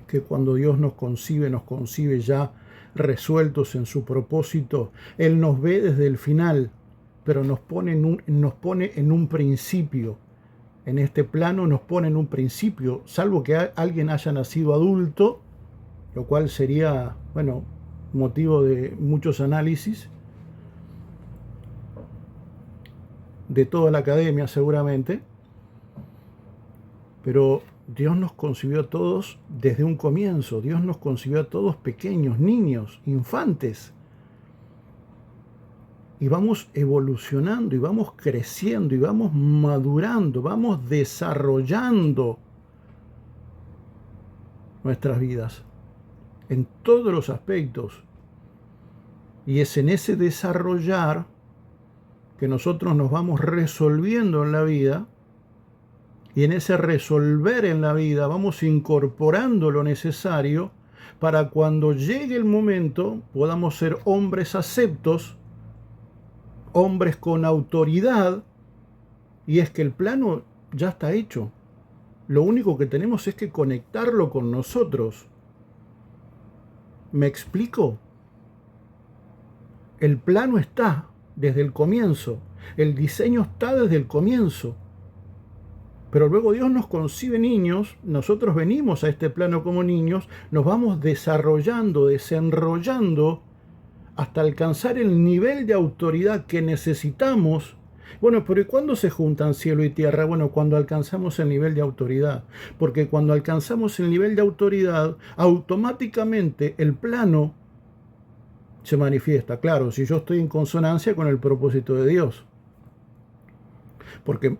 que cuando Dios nos concibe ya resueltos en su propósito. Él nos ve desde el final, pero nos pone en un principio. En este plano nos pone en un principio, salvo que alguien haya nacido adulto, lo cual sería, bueno, motivo de muchos análisis de toda la academia seguramente, pero Dios nos concibió a todos desde un comienzo. Dios nos concibió a todos pequeños, niños, infantes. Y vamos evolucionando y vamos creciendo y vamos madurando, vamos desarrollando nuestras vidas en todos los aspectos. Y es en ese desarrollar que nosotros nos vamos resolviendo en la vida, y en ese resolver en la vida vamos incorporando lo necesario para cuando llegue el momento podamos ser hombres aceptos, hombres con autoridad, y es que el plano ya está hecho. Lo único que tenemos es que conectarlo con nosotros. ¿Me explico? El plano está desde el comienzo, el diseño está desde el comienzo. Pero luego Dios nos concibe niños, nosotros venimos a este plano como niños, nos vamos desarrollando, desenrollando, hasta alcanzar el nivel de autoridad que necesitamos. Bueno, pero ¿y cuándo se juntan cielo y tierra? Bueno, cuando alcanzamos el nivel de autoridad. Porque cuando alcanzamos el nivel de autoridad, automáticamente el plano se manifiesta. Claro, si yo estoy en consonancia con el propósito de Dios. Porque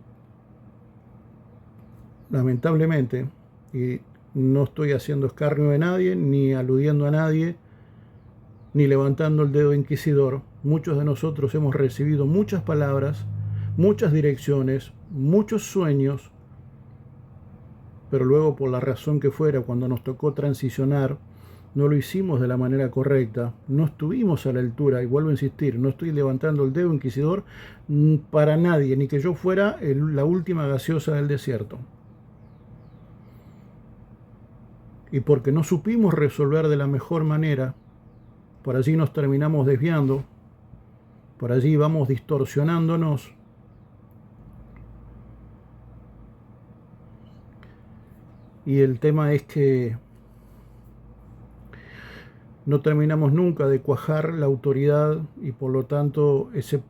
lamentablemente, y no estoy haciendo escarnio de nadie, ni aludiendo a nadie, ni levantando el dedo inquisidor, muchos de nosotros hemos recibido muchas palabras, muchas direcciones, muchos sueños, pero luego por la razón que fuera, cuando nos tocó transicionar, no lo hicimos de la manera correcta, no estuvimos a la altura, y vuelvo a insistir, no estoy levantando el dedo inquisidor para nadie, ni que yo fuera la última gaseosa del desierto. Y porque no supimos resolver de la mejor manera, por allí nos terminamos desviando, por allí vamos distorsionándonos. Y el tema es que no terminamos nunca de cuajar la autoridad y por lo tanto ese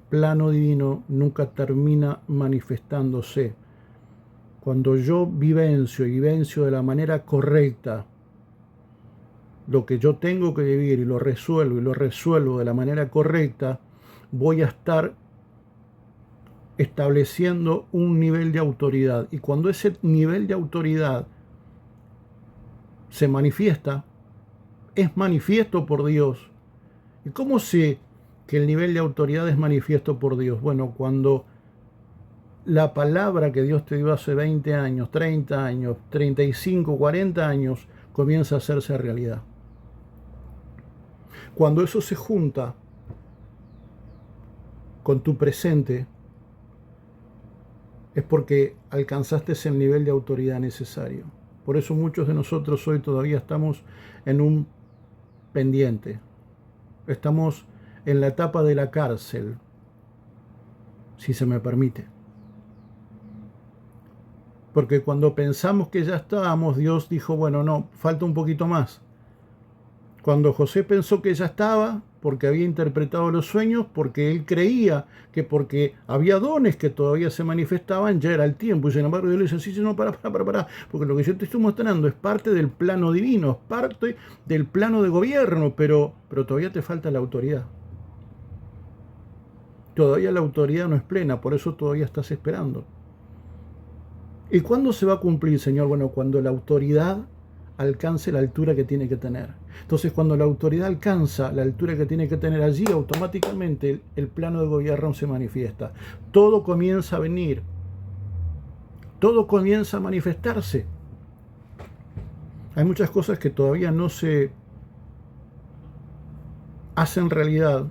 plano divino nunca termina manifestándose. Cuando yo vivencio de la manera correcta lo que yo tengo que vivir y lo resuelvo de la manera correcta, voy a estar estableciendo un nivel de autoridad. Y cuando ese nivel de autoridad se manifiesta, es manifiesto por Dios. ¿Y cómo sé que el nivel de autoridad es manifiesto por Dios? Bueno, cuando la palabra que Dios te dio hace 20 años, 30 años, 35, 40 años, comienza a hacerse realidad. Cuando eso se junta con tu presente, es porque alcanzaste el nivel de autoridad necesario. Por eso muchos de nosotros hoy todavía estamos en un pendiente. Estamos en la etapa de la cárcel, si se me permite. Porque cuando pensamos que ya estábamos, Dios dijo, bueno, no, falta un poquito más. Cuando José pensó que ya estaba, porque había interpretado los sueños, porque él creía que porque había dones que todavía se manifestaban, ya era el tiempo. Y sin embargo Dios le dice, sí, no, para, porque lo que yo te estoy mostrando es parte del plano divino, es parte del plano de gobierno, pero todavía te falta la autoridad. Todavía la autoridad no es plena, por eso todavía estás esperando. ¿Y cuándo se va a cumplir, Señor? Bueno, cuando la autoridad alcance la altura que tiene que tener. Entonces, cuando la autoridad alcanza la altura que tiene que tener, allí automáticamente el plano de gobierno se manifiesta. Todo comienza a venir. Todo comienza a manifestarse. Hay muchas cosas que todavía no se hacen realidad,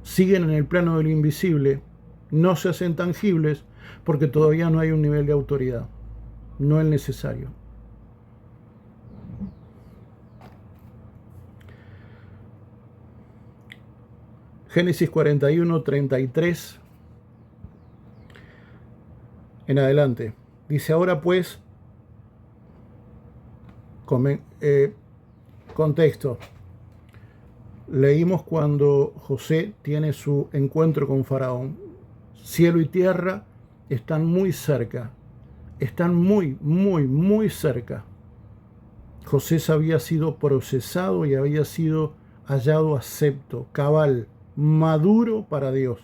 siguen en el plano de lo invisible, no se hacen tangibles, porque todavía no hay un nivel de autoridad, no el necesario. Génesis 41, 33 en adelante. Dice, ahora pues, Contexto. Leímos cuando José tiene su encuentro con Faraón. Cielo y tierra están muy cerca. Están muy, muy, muy cerca. José había sido procesado y había sido hallado acepto, cabal, maduro para Dios.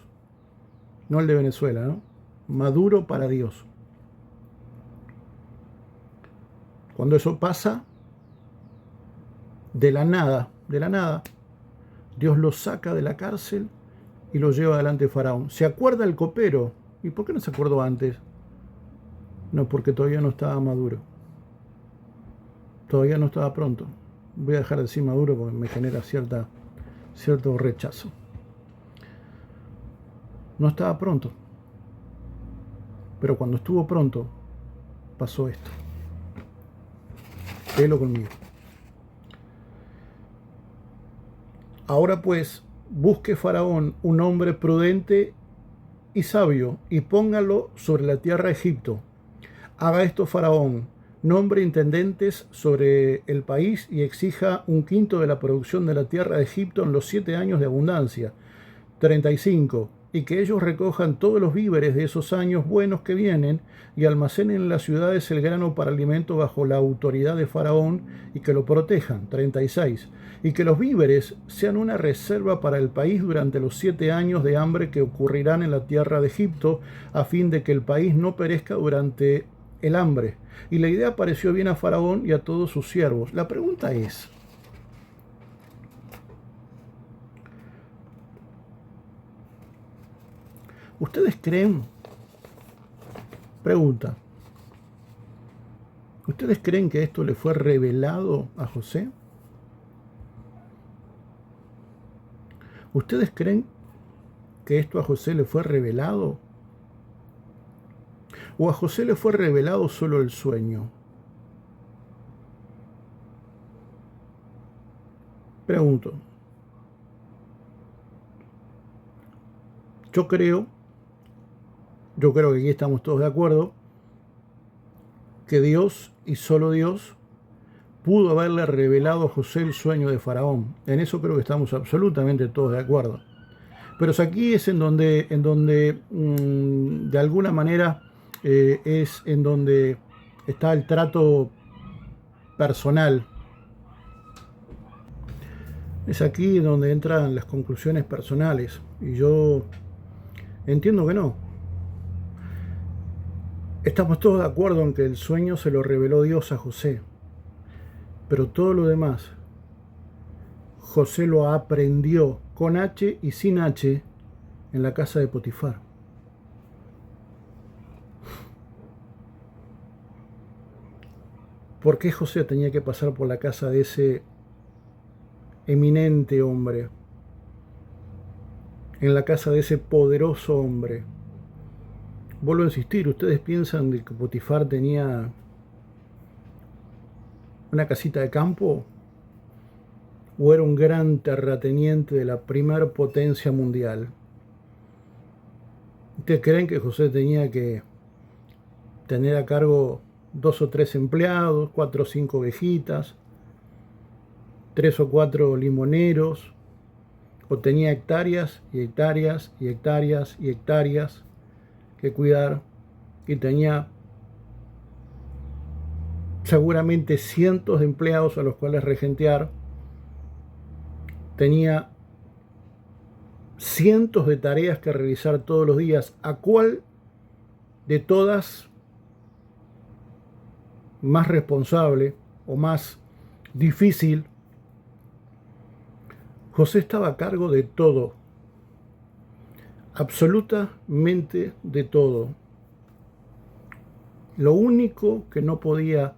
No el de Venezuela, ¿no? Maduro para Dios. Cuando eso pasa, de la nada, Dios lo saca de la cárcel y lo lleva delante de Faraón. ¿Se acuerda el copero? ¿Y por qué no se acordó antes? No, porque todavía no estaba maduro. Todavía no estaba pronto. Voy a dejar de decir maduro porque me genera cierto rechazo. No estaba pronto. Pero cuando estuvo pronto, pasó esto. Velo conmigo. Ahora pues, busque Faraón un hombre prudente y sabio, y póngalo sobre la tierra de Egipto. Haga esto Faraón, nombre intendentes sobre el país y exija 1/5 de la producción de la tierra de Egipto en los 7 años de abundancia. 35. Y que ellos recojan todos los víveres de esos años buenos que vienen y almacenen en las ciudades el grano para alimento bajo la autoridad de Faraón y que lo protejan. 36. Y que los víveres sean una reserva para el país durante los 7 años de hambre que ocurrirán en la tierra de Egipto, a fin de que el país no perezca durante el hambre. Y la idea pareció bien a Faraón y a todos sus siervos. La pregunta es: ¿ustedes creen? Pregunta. ¿Ustedes creen que esto le fue revelado a José? ¿Ustedes creen que esto a José le fue revelado? ¿O a José le fue revelado solo el sueño? Pregunto. Yo creo que aquí estamos todos de acuerdo, que Dios y solo Dios pudo haberle revelado a José el sueño de Faraón. En eso creo que estamos absolutamente todos de acuerdo. Pero aquí es en donde de alguna manera es en donde está el trato personal. Es aquí donde entran las conclusiones personales. Y yo entiendo que no. Estamos todos de acuerdo en que el sueño se lo reveló Dios a José. Pero todo lo demás, José lo aprendió con H y sin H en la casa de Potifar. ¿Por qué José tenía que pasar por la casa de ese eminente hombre? En la casa de ese poderoso hombre. Vuelvo a insistir, ¿ustedes piensan que Potifar tenía una casita de campo? ¿O era un gran terrateniente de la primer potencia mundial? ¿Ustedes creen que José tenía que tener a cargo 2 o 3 empleados, 4 o 5 ovejitas, 3 o 4 limoneros? ¿O tenía hectáreas y hectáreas y hectáreas y hectáreas que cuidar? Y tenía seguramente cientos de empleados a los cuales regentear. Tenía cientos de tareas que realizar todos los días. ¿A cuál de todas más responsable o más difícil? José estaba a cargo de todo, absolutamente de todo. Lo único que no podía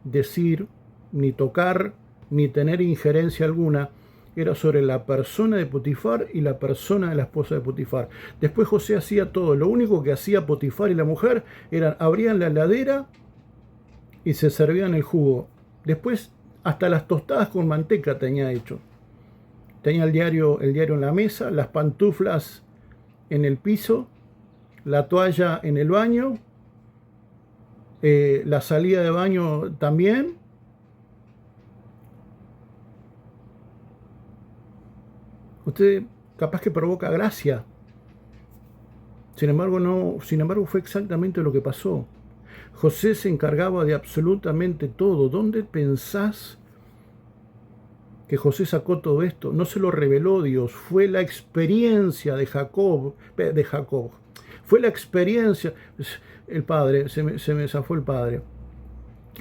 decir, ni tocar, ni tener injerencia alguna, era sobre la persona de Potifar y la persona de la esposa de Potifar. Después José hacía todo. Lo único que hacía Potifar y la mujer era abrían la heladera y se servían el jugo. Después hasta las tostadas con manteca tenía hecho. Tenía el diario en la mesa, las pantuflas en el piso, la toalla en el baño, la salida de baño también, Usted capaz que provoca gracia. Sin embargo fue exactamente lo que pasó. José se encargaba de absolutamente todo. ¿Dónde pensás que José sacó todo esto? No se lo reveló Dios, fue la experiencia de Jacob. Fue la experiencia, el padre, se me zafó el padre.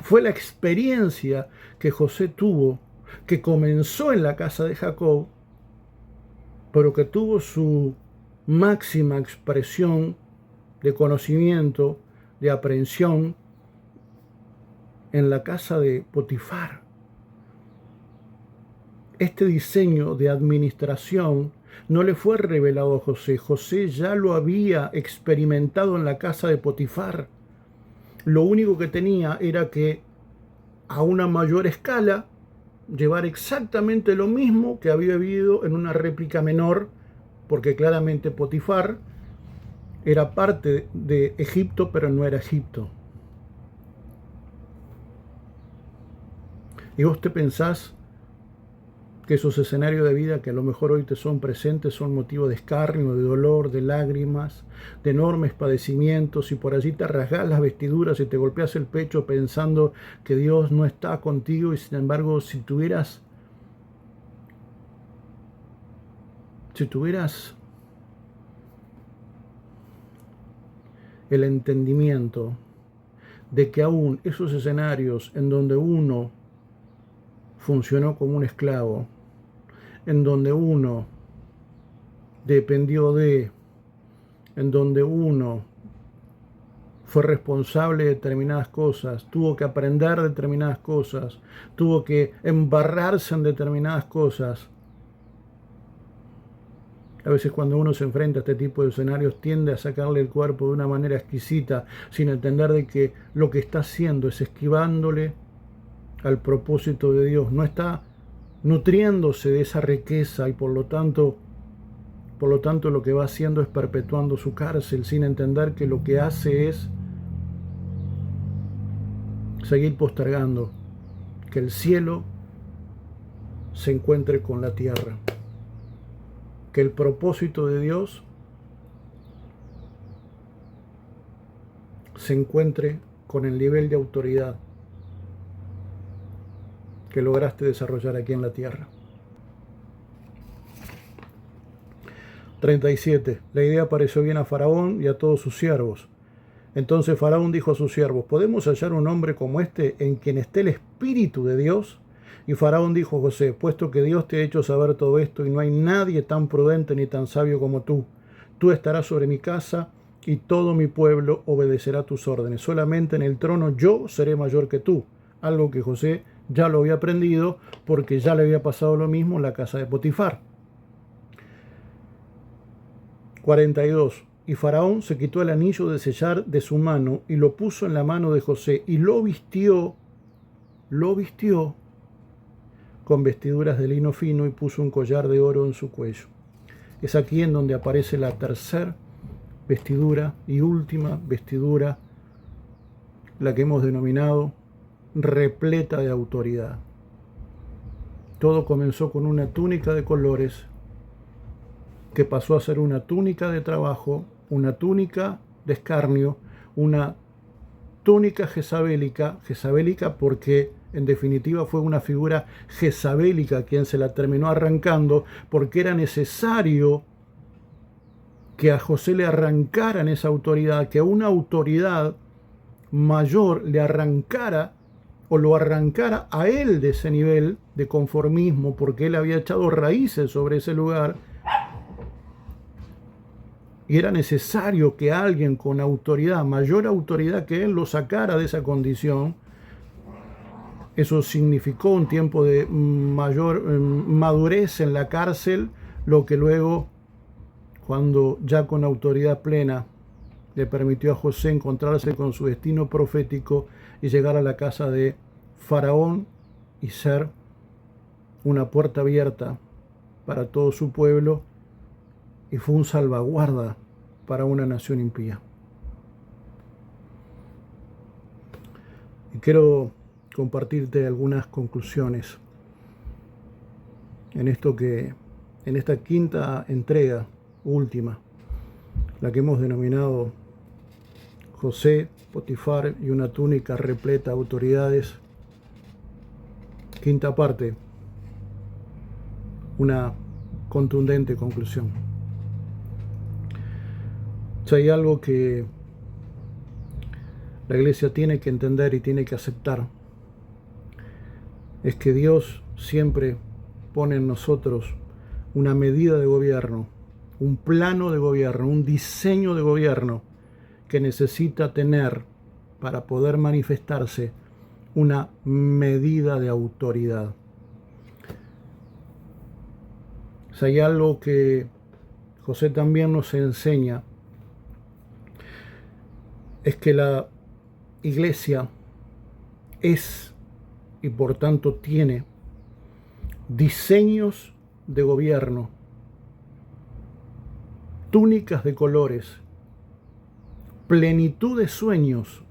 Fue la experiencia que José tuvo, que comenzó en la casa de Jacob, pero que tuvo su máxima expresión de conocimiento, de aprehensión, en la casa de Potifar. Este diseño de administración no le fue revelado a José. José ya lo había experimentado en la casa de Potifar. Lo único que tenía era que, a una mayor escala, llevar exactamente lo mismo que había vivido en una réplica menor, porque claramente Potifar era parte de Egipto, pero no era Egipto. Y vos te pensás que esos escenarios de vida que a lo mejor hoy te son presentes son motivo de escarnio, de dolor, de lágrimas, de enormes padecimientos, y por allí te rasgás las vestiduras y te golpeas el pecho pensando que Dios no está contigo, y sin embargo si tuvieras el entendimiento de que aún esos escenarios en donde uno funcionó como un esclavo, en donde uno dependió en donde uno fue responsable de determinadas cosas, tuvo que aprender determinadas cosas, tuvo que embarrarse en determinadas cosas. A veces cuando uno se enfrenta a este tipo de escenarios tiende a sacarle el cuerpo de una manera exquisita, sin entender de que lo que está haciendo es esquivándole al propósito de Dios, no está nutriéndose de esa riqueza, y por lo tanto lo que va haciendo es perpetuando su cárcel, sin entender que lo que hace es seguir postergando que el cielo se encuentre con la tierra, que el propósito de Dios se encuentre con el nivel de autoridad que lograste desarrollar aquí en la tierra. 37. La idea pareció bien a Faraón y a todos sus siervos. Entonces Faraón dijo a sus siervos: ¿podemos hallar un hombre como este en quien esté el Espíritu de Dios? Y Faraón dijo a José: puesto que Dios te ha hecho saber todo esto, y no hay nadie tan prudente ni tan sabio como tú estarás sobre mi casa, y todo mi pueblo obedecerá tus órdenes. Solamente en el trono yo seré mayor que tú. Algo que José ya lo había aprendido, porque ya le había pasado lo mismo en la casa de Potifar. 42. Y Faraón se quitó el anillo de sellar de su mano y lo puso en la mano de José, y lo vistió con vestiduras de lino fino, y puso un collar de oro en su cuello. Es aquí en donde aparece la tercera vestidura y última vestidura, la que hemos denominado repleta de autoridad. Todo comenzó con una túnica de colores que pasó a ser una túnica de trabajo, una túnica de escarnio, una túnica jezabélica porque en definitiva fue una figura jezabélica quien se la terminó arrancando, porque era necesario que a José le arrancaran esa autoridad, que a una autoridad mayor le arrancara o lo arrancara a él de ese nivel de conformismo, porque él había echado raíces sobre ese lugar. Y era necesario que alguien con autoridad, mayor autoridad que él, lo sacara de esa condición. Eso significó un tiempo de mayor madurez en la cárcel, lo que luego, cuando ya con autoridad plena, le permitió a José encontrarse con su destino profético y llegar a la casa de Faraón y ser una puerta abierta para todo su pueblo, y fue un salvaguarda para una nación impía. Y quiero compartirte algunas conclusiones en esto que en esta quinta entrega, última, la que hemos denominado José, Potifar y una túnica repleta de autoridades. Quinta parte, una contundente conclusión. Si hay algo que la iglesia tiene que entender y tiene que aceptar, es que Dios siempre pone en nosotros una medida de gobierno, un plano de gobierno, un diseño de gobierno que necesita tener para poder manifestarse una medida de autoridad. Si hay algo que José también nos enseña, es que la iglesia es y por tanto tiene diseños de gobierno, túnicas de colores, plenitud de sueños,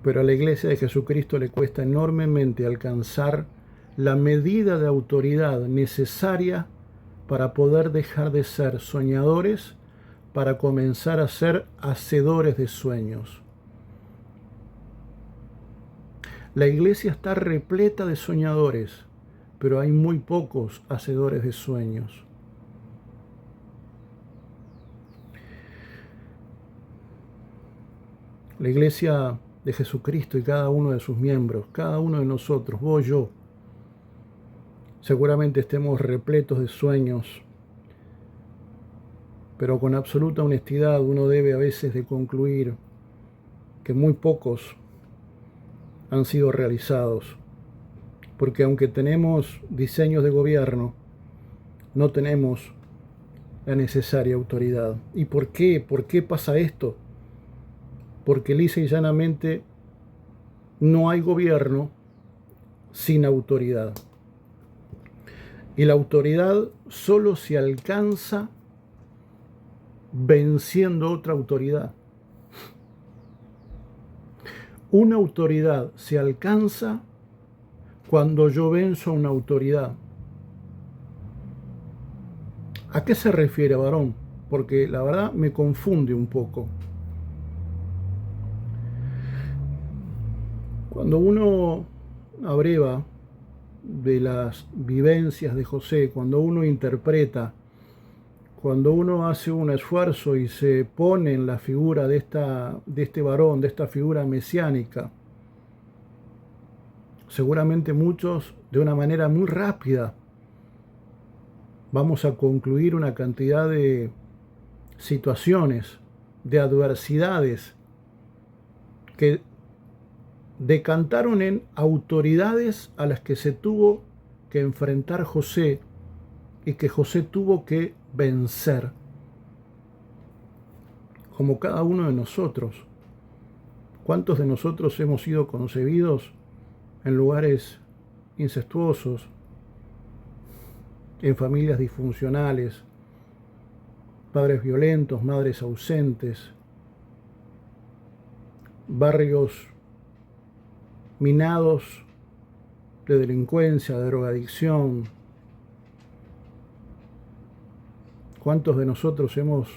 pero a la iglesia de Jesucristo le cuesta enormemente alcanzar la medida de autoridad necesaria para poder dejar de ser soñadores, para comenzar a ser hacedores de sueños. La iglesia está repleta de soñadores, pero hay muy pocos hacedores de sueños. La iglesia de Jesucristo y cada uno de sus miembros, cada uno de nosotros, vos, yo, seguramente estemos repletos de sueños, pero con absoluta honestidad uno debe a veces de concluir que muy pocos han sido realizados, porque aunque tenemos diseños de gobierno, no tenemos la necesaria autoridad. ¿Y por qué? ¿Por qué pasa esto? Porque lisa y llanamente no hay gobierno sin autoridad. Y la autoridad solo se alcanza venciendo otra autoridad. Una autoridad se alcanza cuando yo venzo a una autoridad. ¿A qué se refiere, varón? Porque la verdad me confunde un poco. Cuando uno abreva de las vivencias de José, cuando uno interpreta, cuando uno hace un esfuerzo y se pone en la figura de este varón, de esta figura mesiánica, seguramente muchos, de una manera muy rápida, vamos a concluir una cantidad de situaciones, de adversidades, que decantaron en autoridades a las que se tuvo que enfrentar José y que José tuvo que vencer, como cada uno de nosotros. ¿Cuántos de nosotros hemos sido concebidos en lugares incestuosos, en familias disfuncionales, padres violentos, madres ausentes, barrios minados de delincuencia, de drogadicción? ¿Cuántos de nosotros hemos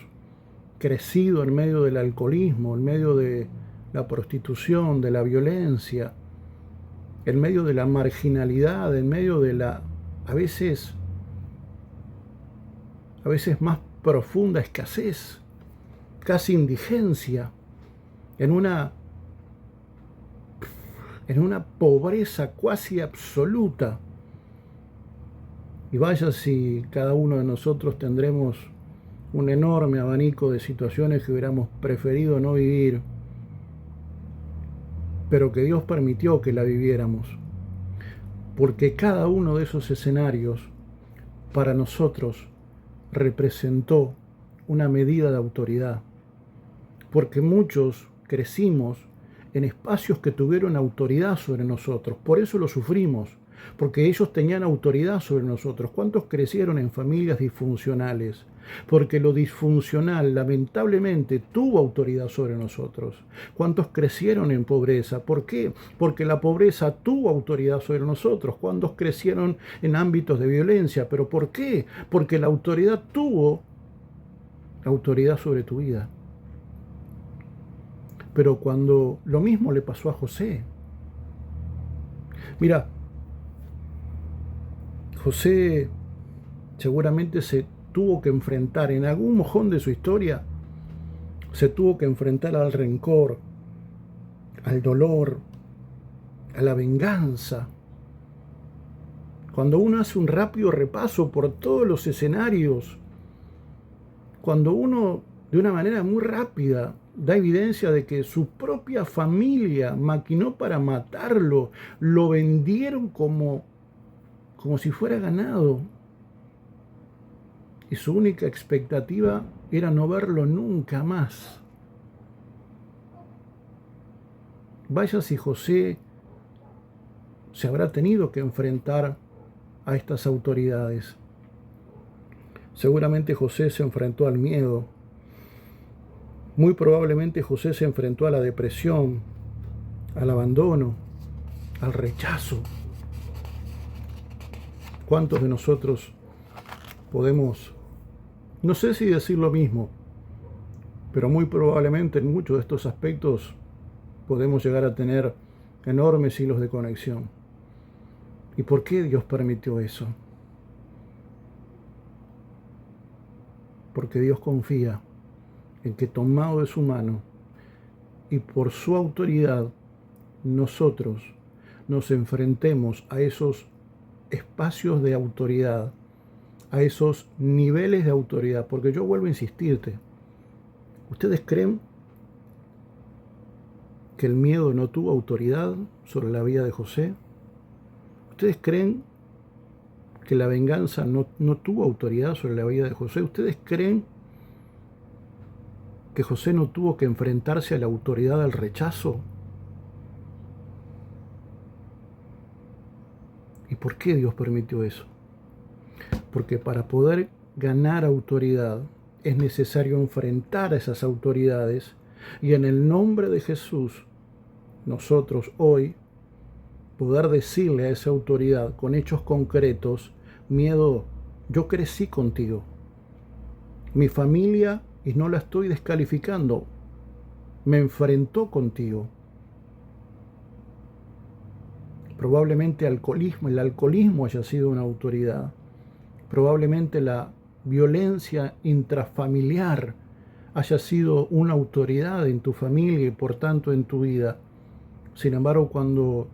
crecido en medio del alcoholismo, en medio de la prostitución, de la violencia, en medio de la marginalidad, en medio de la, a veces más profunda escasez, casi indigencia, en una pobreza cuasi absoluta? Y vaya si cada uno de nosotros tendremos un enorme abanico de situaciones que hubiéramos preferido no vivir, pero que Dios permitió que la viviéramos, porque cada uno de esos escenarios para nosotros representó una medida de autoridad, porque muchos crecimos en espacios que tuvieron autoridad sobre nosotros, por eso lo sufrimos, porque ellos tenían autoridad sobre nosotros. ¿Cuántos crecieron en familias disfuncionales? Porque lo disfuncional lamentablemente tuvo autoridad sobre nosotros. ¿Cuántos crecieron en pobreza? ¿Por qué? Porque la pobreza tuvo autoridad sobre nosotros. ¿Cuántos crecieron en ámbitos de violencia? ¿Pero por qué? Porque la autoridad tuvo autoridad sobre tu vida. Pero cuando lo mismo le pasó a José. Mira, José seguramente se tuvo que enfrentar en algún mojón de su historia, se tuvo que enfrentar al rencor, al dolor, a la venganza. Cuando uno hace un rápido repaso por todos los escenarios, cuando uno de una manera muy rápida da evidencia de que su propia familia maquinó para matarlo, lo vendieron como si fuera ganado. Y su única expectativa era no verlo nunca más. Vaya si José se habrá tenido que enfrentar a estas autoridades. Seguramente José se enfrentó al miedo. Muy probablemente José se enfrentó a la depresión, al abandono, al rechazo. ¿Cuántos de nosotros podemos, no sé si decir lo mismo, pero muy probablemente en muchos de estos aspectos podemos llegar a tener enormes hilos de conexión? ¿Y por qué Dios permitió eso? Porque Dios confía en que, tomado de su mano y por su autoridad, nosotros nos enfrentemos a esos espacios de autoridad, a esos niveles de autoridad. Porque yo vuelvo a insistirte, ¿ustedes creen que el miedo no tuvo autoridad sobre la vida de José? ¿Ustedes creen que la venganza no tuvo autoridad sobre la vida de José? ¿Ustedes creen que José no tuvo que enfrentarse a la autoridad del rechazo? ¿Y por qué Dios permitió eso? Porque para poder ganar autoridad es necesario enfrentar a esas autoridades, y en el nombre de Jesús nosotros hoy poder decirle a esa autoridad con hechos concretos: miedo, yo crecí contigo, mi familia, y no la estoy descalificando, me enfrentó contigo. Probablemente el alcoholismo haya sido una autoridad. Probablemente la violencia intrafamiliar haya sido una autoridad en tu familia y por tanto en tu vida. Sin embargo, cuando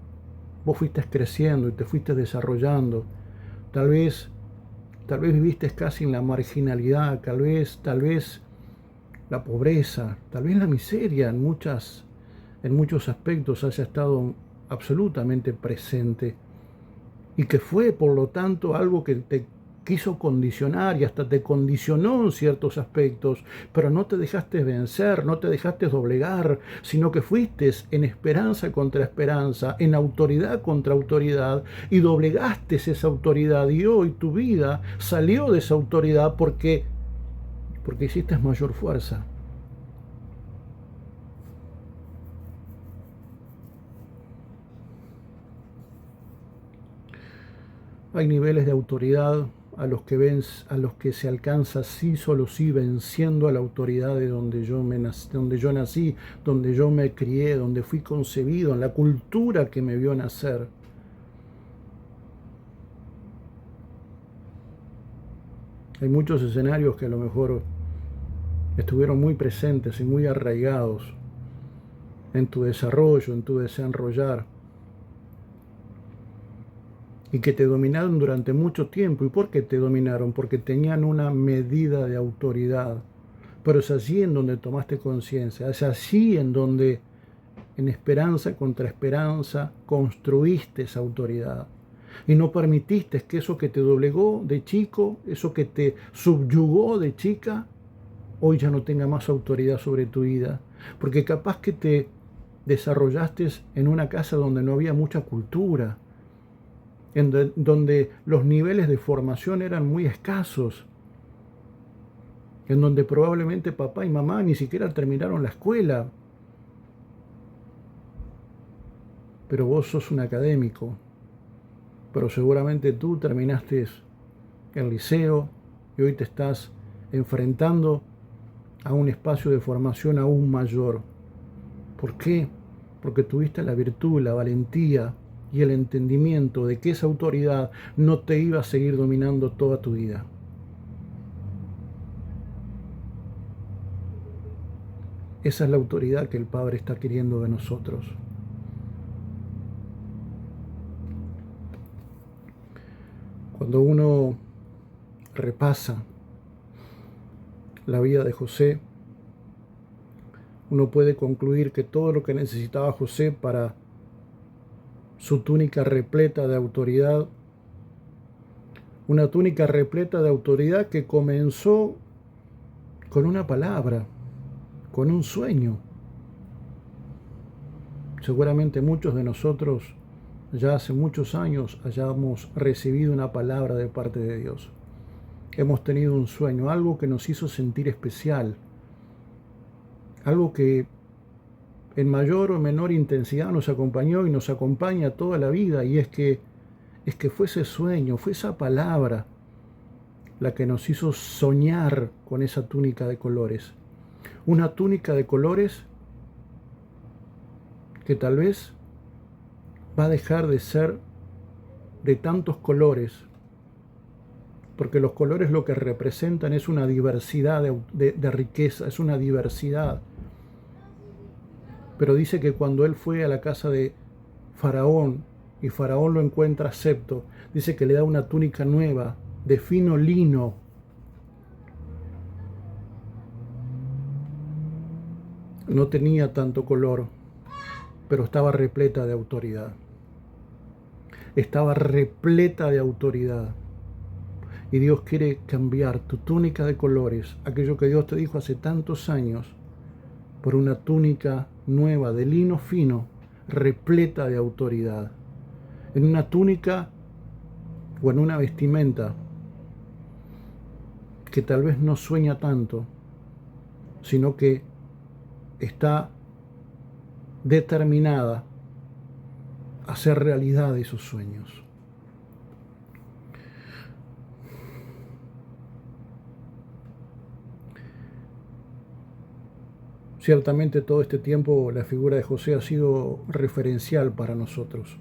vos fuiste creciendo y te fuiste desarrollando, tal vez viviste casi en la marginalidad, tal vez la pobreza, tal vez la miseria en muchos aspectos haya estado absolutamente presente, y que fue por lo tanto algo que te quiso condicionar y hasta te condicionó en ciertos aspectos, pero no te dejaste vencer, no te dejaste doblegar, sino que fuiste en esperanza contra esperanza, en autoridad contra autoridad, y doblegaste esa autoridad, y hoy tu vida salió de esa autoridad porque hiciste mayor fuerza. Hay niveles de autoridad a los que se alcanza solo venciendo a la autoridad de donde yo nací, donde yo me crié, donde fui concebido, en la cultura que me vio nacer. Hay muchos escenarios que a lo mejor estuvieron muy presentes y muy arraigados en tu desarrollo, en tu desenrollar, y que te dominaron durante mucho tiempo. ¿Y por qué te dominaron? Porque tenían una medida de autoridad. Pero es allí en donde tomaste conciencia, es allí en donde, en esperanza contra esperanza, construiste esa autoridad. Y no permitiste que eso que te doblegó de chico, eso que te subyugó de chica, hoy ya no tenga más autoridad sobre tu vida. Porque capaz que te desarrollaste en una casa donde no había mucha cultura, donde los niveles de formación eran muy escasos, en donde probablemente papá y mamá ni siquiera terminaron la escuela, pero vos sos un académico, pero seguramente tú terminaste el liceo y hoy te estás enfrentando a un espacio de formación aún mayor. ¿Por qué? Porque tuviste la virtud, la valentía y el entendimiento de que esa autoridad no te iba a seguir dominando toda tu vida. Esa es la autoridad que el Padre está queriendo de nosotros. Cuando uno repasa la vida de José, uno puede concluir que todo lo que necesitaba José para su túnica repleta de autoridad, una túnica repleta de autoridad que comenzó con una palabra, con un sueño. Seguramente muchos de nosotros ya hace muchos años hayamos recibido una palabra de parte de Dios. Hemos tenido un sueño, algo que nos hizo sentir especial, algo que en mayor o menor intensidad nos acompañó y nos acompaña toda la vida, y es que fue ese sueño, fue esa palabra la que nos hizo soñar con esa túnica de colores. Una túnica de colores que tal vez va a dejar de ser de tantos colores, porque los colores lo que representan es una diversidad de riqueza, es una diversidad. Pero dice que cuando él fue a la casa de Faraón y Faraón lo encuentra acepto, dice que le da una túnica nueva de fino lino. No tenía tanto color, pero estaba repleta de autoridad. Estaba repleta de autoridad. Y Dios quiere cambiar tu túnica de colores, aquello que Dios te dijo hace tantos años, por una túnica nueva de lino fino, repleta de autoridad. En una túnica o en una vestimenta que tal vez no sueña tanto, sino que está determinada a hacer realidad esos sueños. Ciertamente todo este tiempo la figura de José ha sido referencial para nosotros.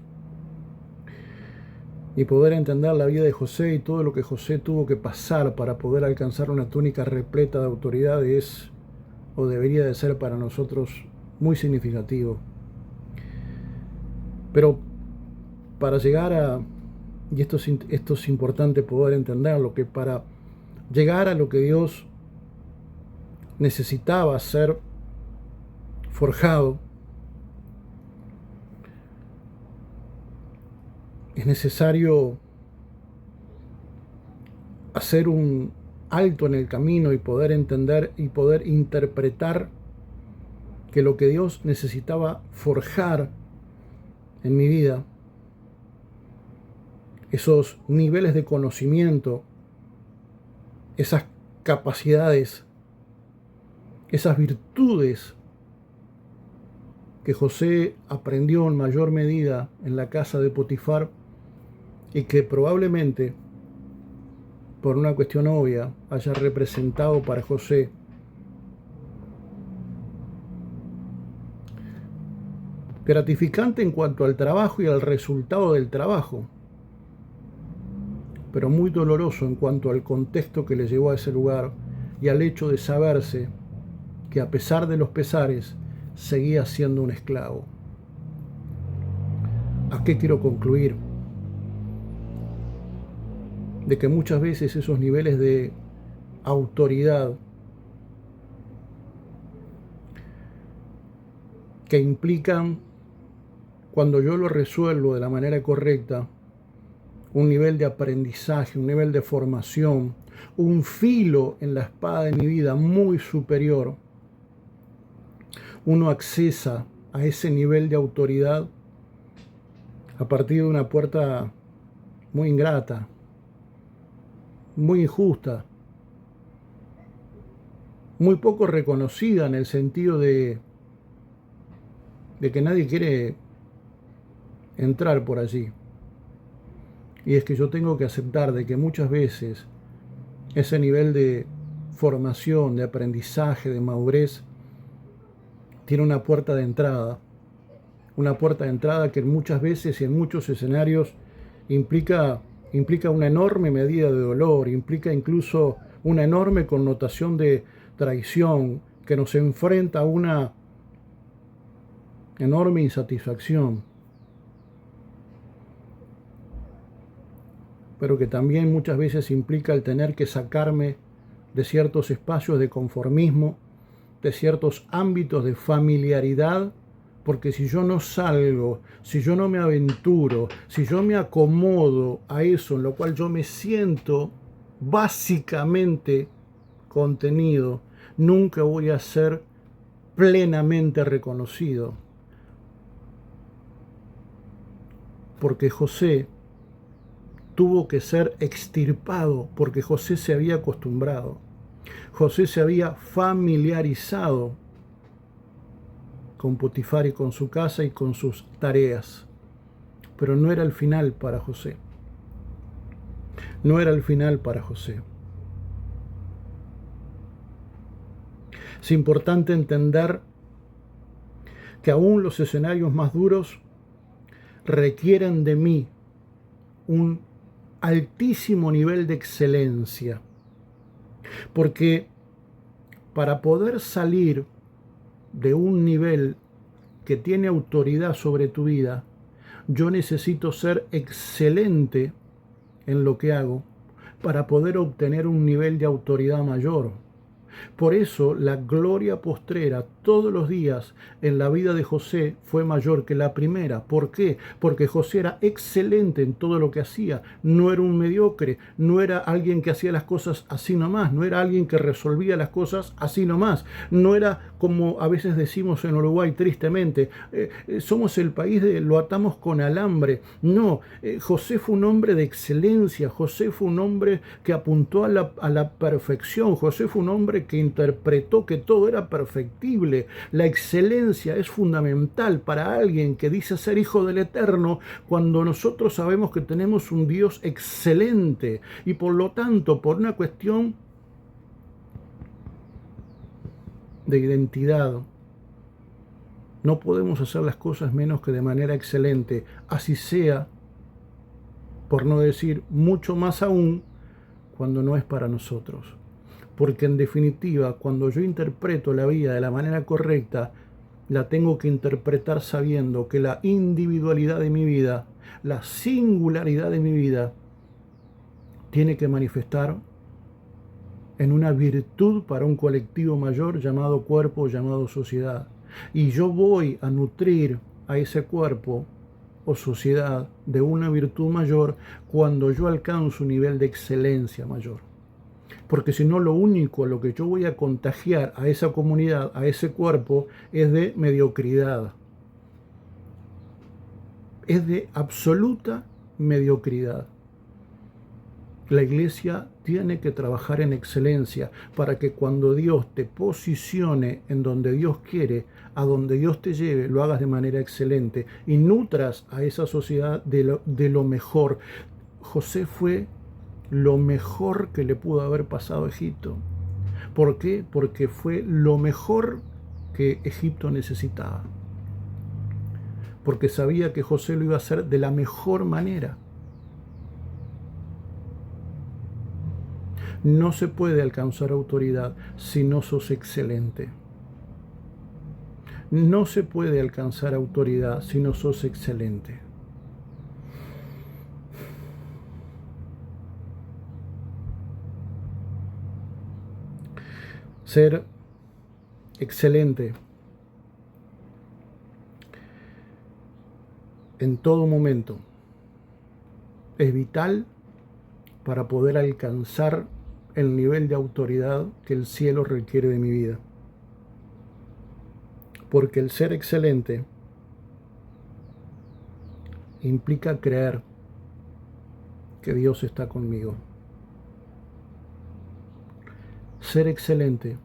Y poder entender la vida de José y todo lo que José tuvo que pasar para poder alcanzar una túnica repleta de autoridad es, o debería de ser para nosotros, muy significativo. Pero para llegar a, y esto es importante poder entenderlo, que para llegar a lo que Dios necesitaba ser forjado, es necesario hacer un alto en el camino y poder entender y poder interpretar que lo que Dios necesitaba forjar en mi vida, esos niveles de conocimiento, esas capacidades, esas virtudes que José aprendió en mayor medida en la casa de Potifar y que probablemente, por una cuestión obvia, haya representado para José gratificante en cuanto al trabajo y al resultado del trabajo, pero muy doloroso en cuanto al contexto que le llevó a ese lugar y al hecho de saberse que a pesar de los pesares seguía siendo un esclavo. ¿A qué quiero concluir? De que muchas veces esos niveles de autoridad que implican, cuando yo lo resuelvo de la manera correcta, un nivel de aprendizaje, un nivel de formación, un filo en la espada de mi vida muy superior, uno accesa a ese nivel de autoridad a partir de una puerta muy ingrata, muy injusta, muy poco reconocida en el sentido de que nadie quiere entrar por allí. Y es que yo tengo que aceptar de que muchas veces ese nivel de formación, de aprendizaje, de madurez, tiene una puerta de entrada que muchas veces y en muchos escenarios implica, implica una enorme medida de dolor, implica incluso una enorme connotación de traición que nos enfrenta a una enorme insatisfacción, pero que también muchas veces implica el tener que sacarme de ciertos espacios de conformismo, de ciertos ámbitos de familiaridad, porque si yo no salgo, si yo no me aventuro, si yo me acomodo a eso en lo cual yo me siento básicamente contenido, nunca voy a ser plenamente reconocido. Porque José tuvo que ser extirpado, porque José se había acostumbrado. José se había familiarizado con Potifar y con su casa y con sus tareas. Pero no era el final para José. No era el final para José. Es importante entender que aún los escenarios más duros requieren de mí un altísimo nivel de excelencia. Porque para poder salir de un nivel que tiene autoridad sobre tu vida, yo necesito ser excelente en lo que hago para poder obtener un nivel de autoridad mayor. Por eso la gloria postrera todos los días en la vida de José fue mayor que la primera. ¿Por qué? Porque José era excelente en todo lo que hacía. No era un mediocre, no era alguien que hacía las cosas así nomás, no era alguien que resolvía las cosas así nomás. No era como a veces decimos en Uruguay tristemente, somos el país de lo atamos con alambre. No, José fue un hombre de excelencia, José fue un hombre que apuntó a la perfección, José fue un hombre que interpretó que todo era perfectible. La excelencia es fundamental para alguien que dice ser hijo del Eterno cuando nosotros sabemos que tenemos un Dios excelente y por lo tanto, por una cuestión de identidad, no podemos hacer las cosas menos que de manera excelente, así sea, por no decir mucho más aún, cuando no es para nosotros. Porque en definitiva, cuando yo interpreto la vida de la manera correcta, la tengo que interpretar sabiendo que la individualidad de mi vida, la singularidad de mi vida, tiene que manifestar en una virtud para un colectivo mayor llamado cuerpo, llamado sociedad. Y yo voy a nutrir a ese cuerpo o sociedad de una virtud mayor cuando yo alcanzo un nivel de excelencia mayor. Porque si no, lo único a lo que yo voy a contagiar a esa comunidad, a ese cuerpo, es de mediocridad. Es de absoluta mediocridad. La iglesia tiene que trabajar en excelencia para que cuando Dios te posicione en donde Dios quiere, a donde Dios te lleve, lo hagas de manera excelente y nutras a esa sociedad de lo mejor. José fue lo mejor que le pudo haber pasado a Egipto. ¿Por qué? Porque fue lo mejor que Egipto necesitaba. Porque sabía que José lo iba a hacer de la mejor manera. No se puede alcanzar autoridad si no sos excelente. No se puede alcanzar autoridad si no sos excelente. Ser excelente en todo momento es vital para poder alcanzar el nivel de autoridad que el cielo requiere de mi vida. Porque el ser excelente implica creer, que Dios está conmigo. Ser excelente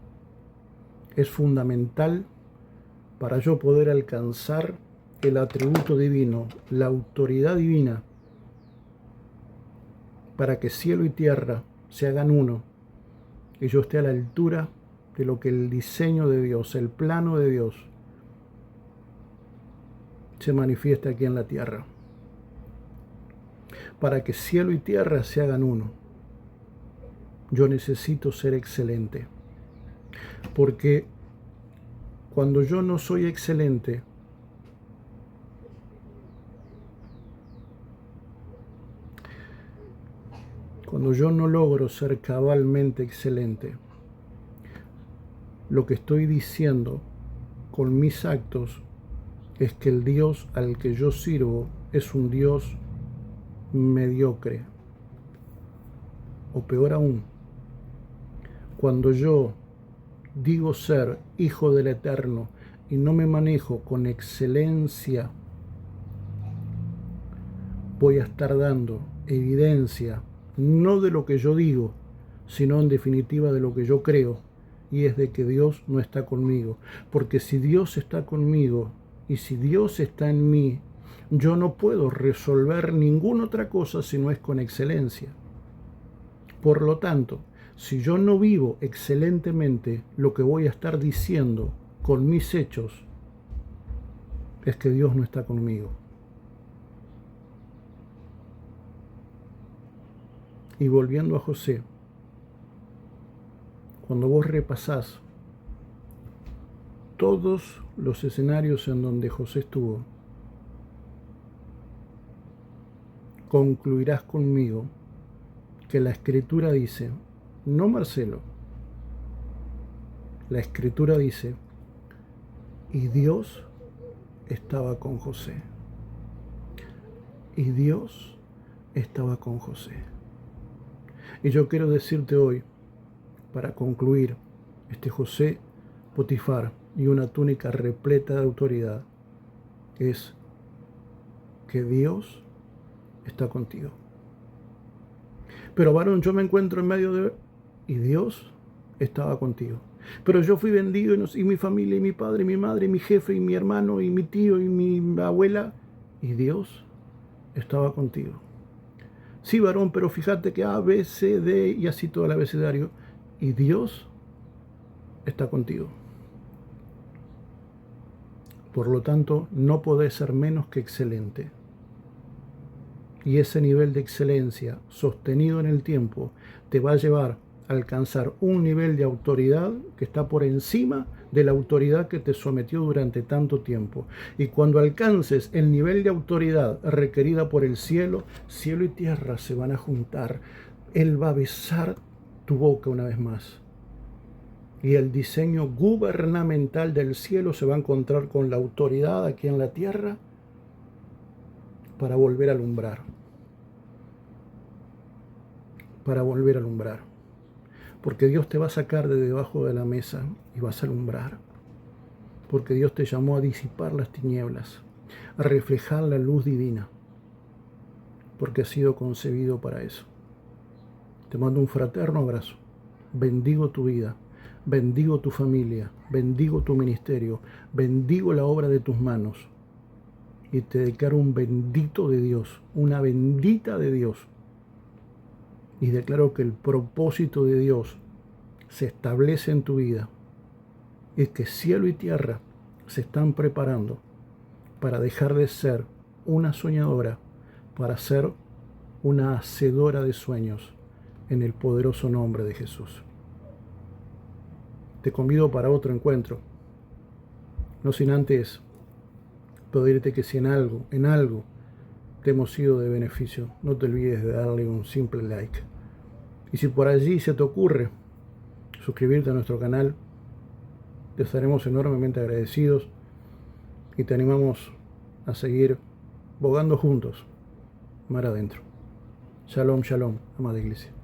es fundamental para yo poder alcanzar el atributo divino, la autoridad divina, para que cielo y tierra se hagan uno y yo esté a la altura de lo que el diseño de Dios, el plano de Dios, se manifiesta aquí en la tierra. Para que cielo y tierra se hagan uno, yo necesito ser excelente. Porque cuando yo no soy excelente, cuando yo no logro ser cabalmente excelente, lo que estoy diciendo con mis actos es que el Dios al que yo sirvo es un Dios mediocre. O peor aún, cuando yo digo ser hijo del Eterno y no me manejo con excelencia, voy a estar dando evidencia no de lo que yo digo, sino en definitiva de lo que yo creo, y es de que Dios no está conmigo. Porque si Dios está conmigo y si Dios está en mí, yo no puedo resolver ninguna otra cosa si no es con excelencia. Por lo tanto, si yo no vivo excelentemente, lo que voy a estar diciendo con mis hechos es que Dios no está conmigo. Y volviendo a José, cuando vos repasás todos los escenarios en donde José estuvo, concluirás conmigo que la Escritura dice, no Marcelo, la Escritura dice, y Dios estaba con José. Y Dios estaba con José. Y yo quiero decirte hoy, para concluir, este José Potifar y una túnica repleta de autoridad, es que Dios está contigo. Pero varón, yo me encuentro en medio de... Y Dios estaba contigo. Pero yo fui vendido y mi familia, y mi padre, y mi madre, y mi jefe, y mi hermano, y mi tío, y mi abuela. Y Dios estaba contigo. Sí, varón, pero fíjate que A, B, C, D y así todo el abecedario. Y Dios está contigo. Por lo tanto, no podés ser menos que excelente. Y ese nivel de excelencia sostenido en el tiempo te va a llevar a alcanzar un nivel de autoridad que está por encima de la autoridad que te sometió durante tanto tiempo. Y cuando alcances el nivel de autoridad requerida por el cielo, cielo y tierra se van a juntar. Él va a besar tu boca una vez más. Y el diseño gubernamental del cielo se va a encontrar con la autoridad aquí en la tierra para volver a alumbrar. Para volver a alumbrar. Porque Dios te va a sacar de debajo de la mesa y vas a alumbrar. Porque Dios te llamó a disipar las tinieblas, a reflejar la luz divina. Porque has sido concebido para eso. Te mando un fraterno abrazo. Bendigo tu vida. Bendigo tu familia. Bendigo tu ministerio. Bendigo la obra de tus manos. Y te declaro un bendito de Dios. Una bendita de Dios. Y declaro que el propósito de Dios se establece en tu vida. Y que cielo y tierra se están preparando para dejar de ser una soñadora, para ser una hacedora de sueños en el poderoso nombre de Jesús. Te convido para otro encuentro. No sin antes pedirte que si en algo te hemos sido de beneficio, no te olvides de darle un simple like. Y si por allí se te ocurre suscribirte a nuestro canal, te estaremos enormemente agradecidos y te animamos a seguir bogando juntos mar adentro. Shalom, shalom, amada iglesia.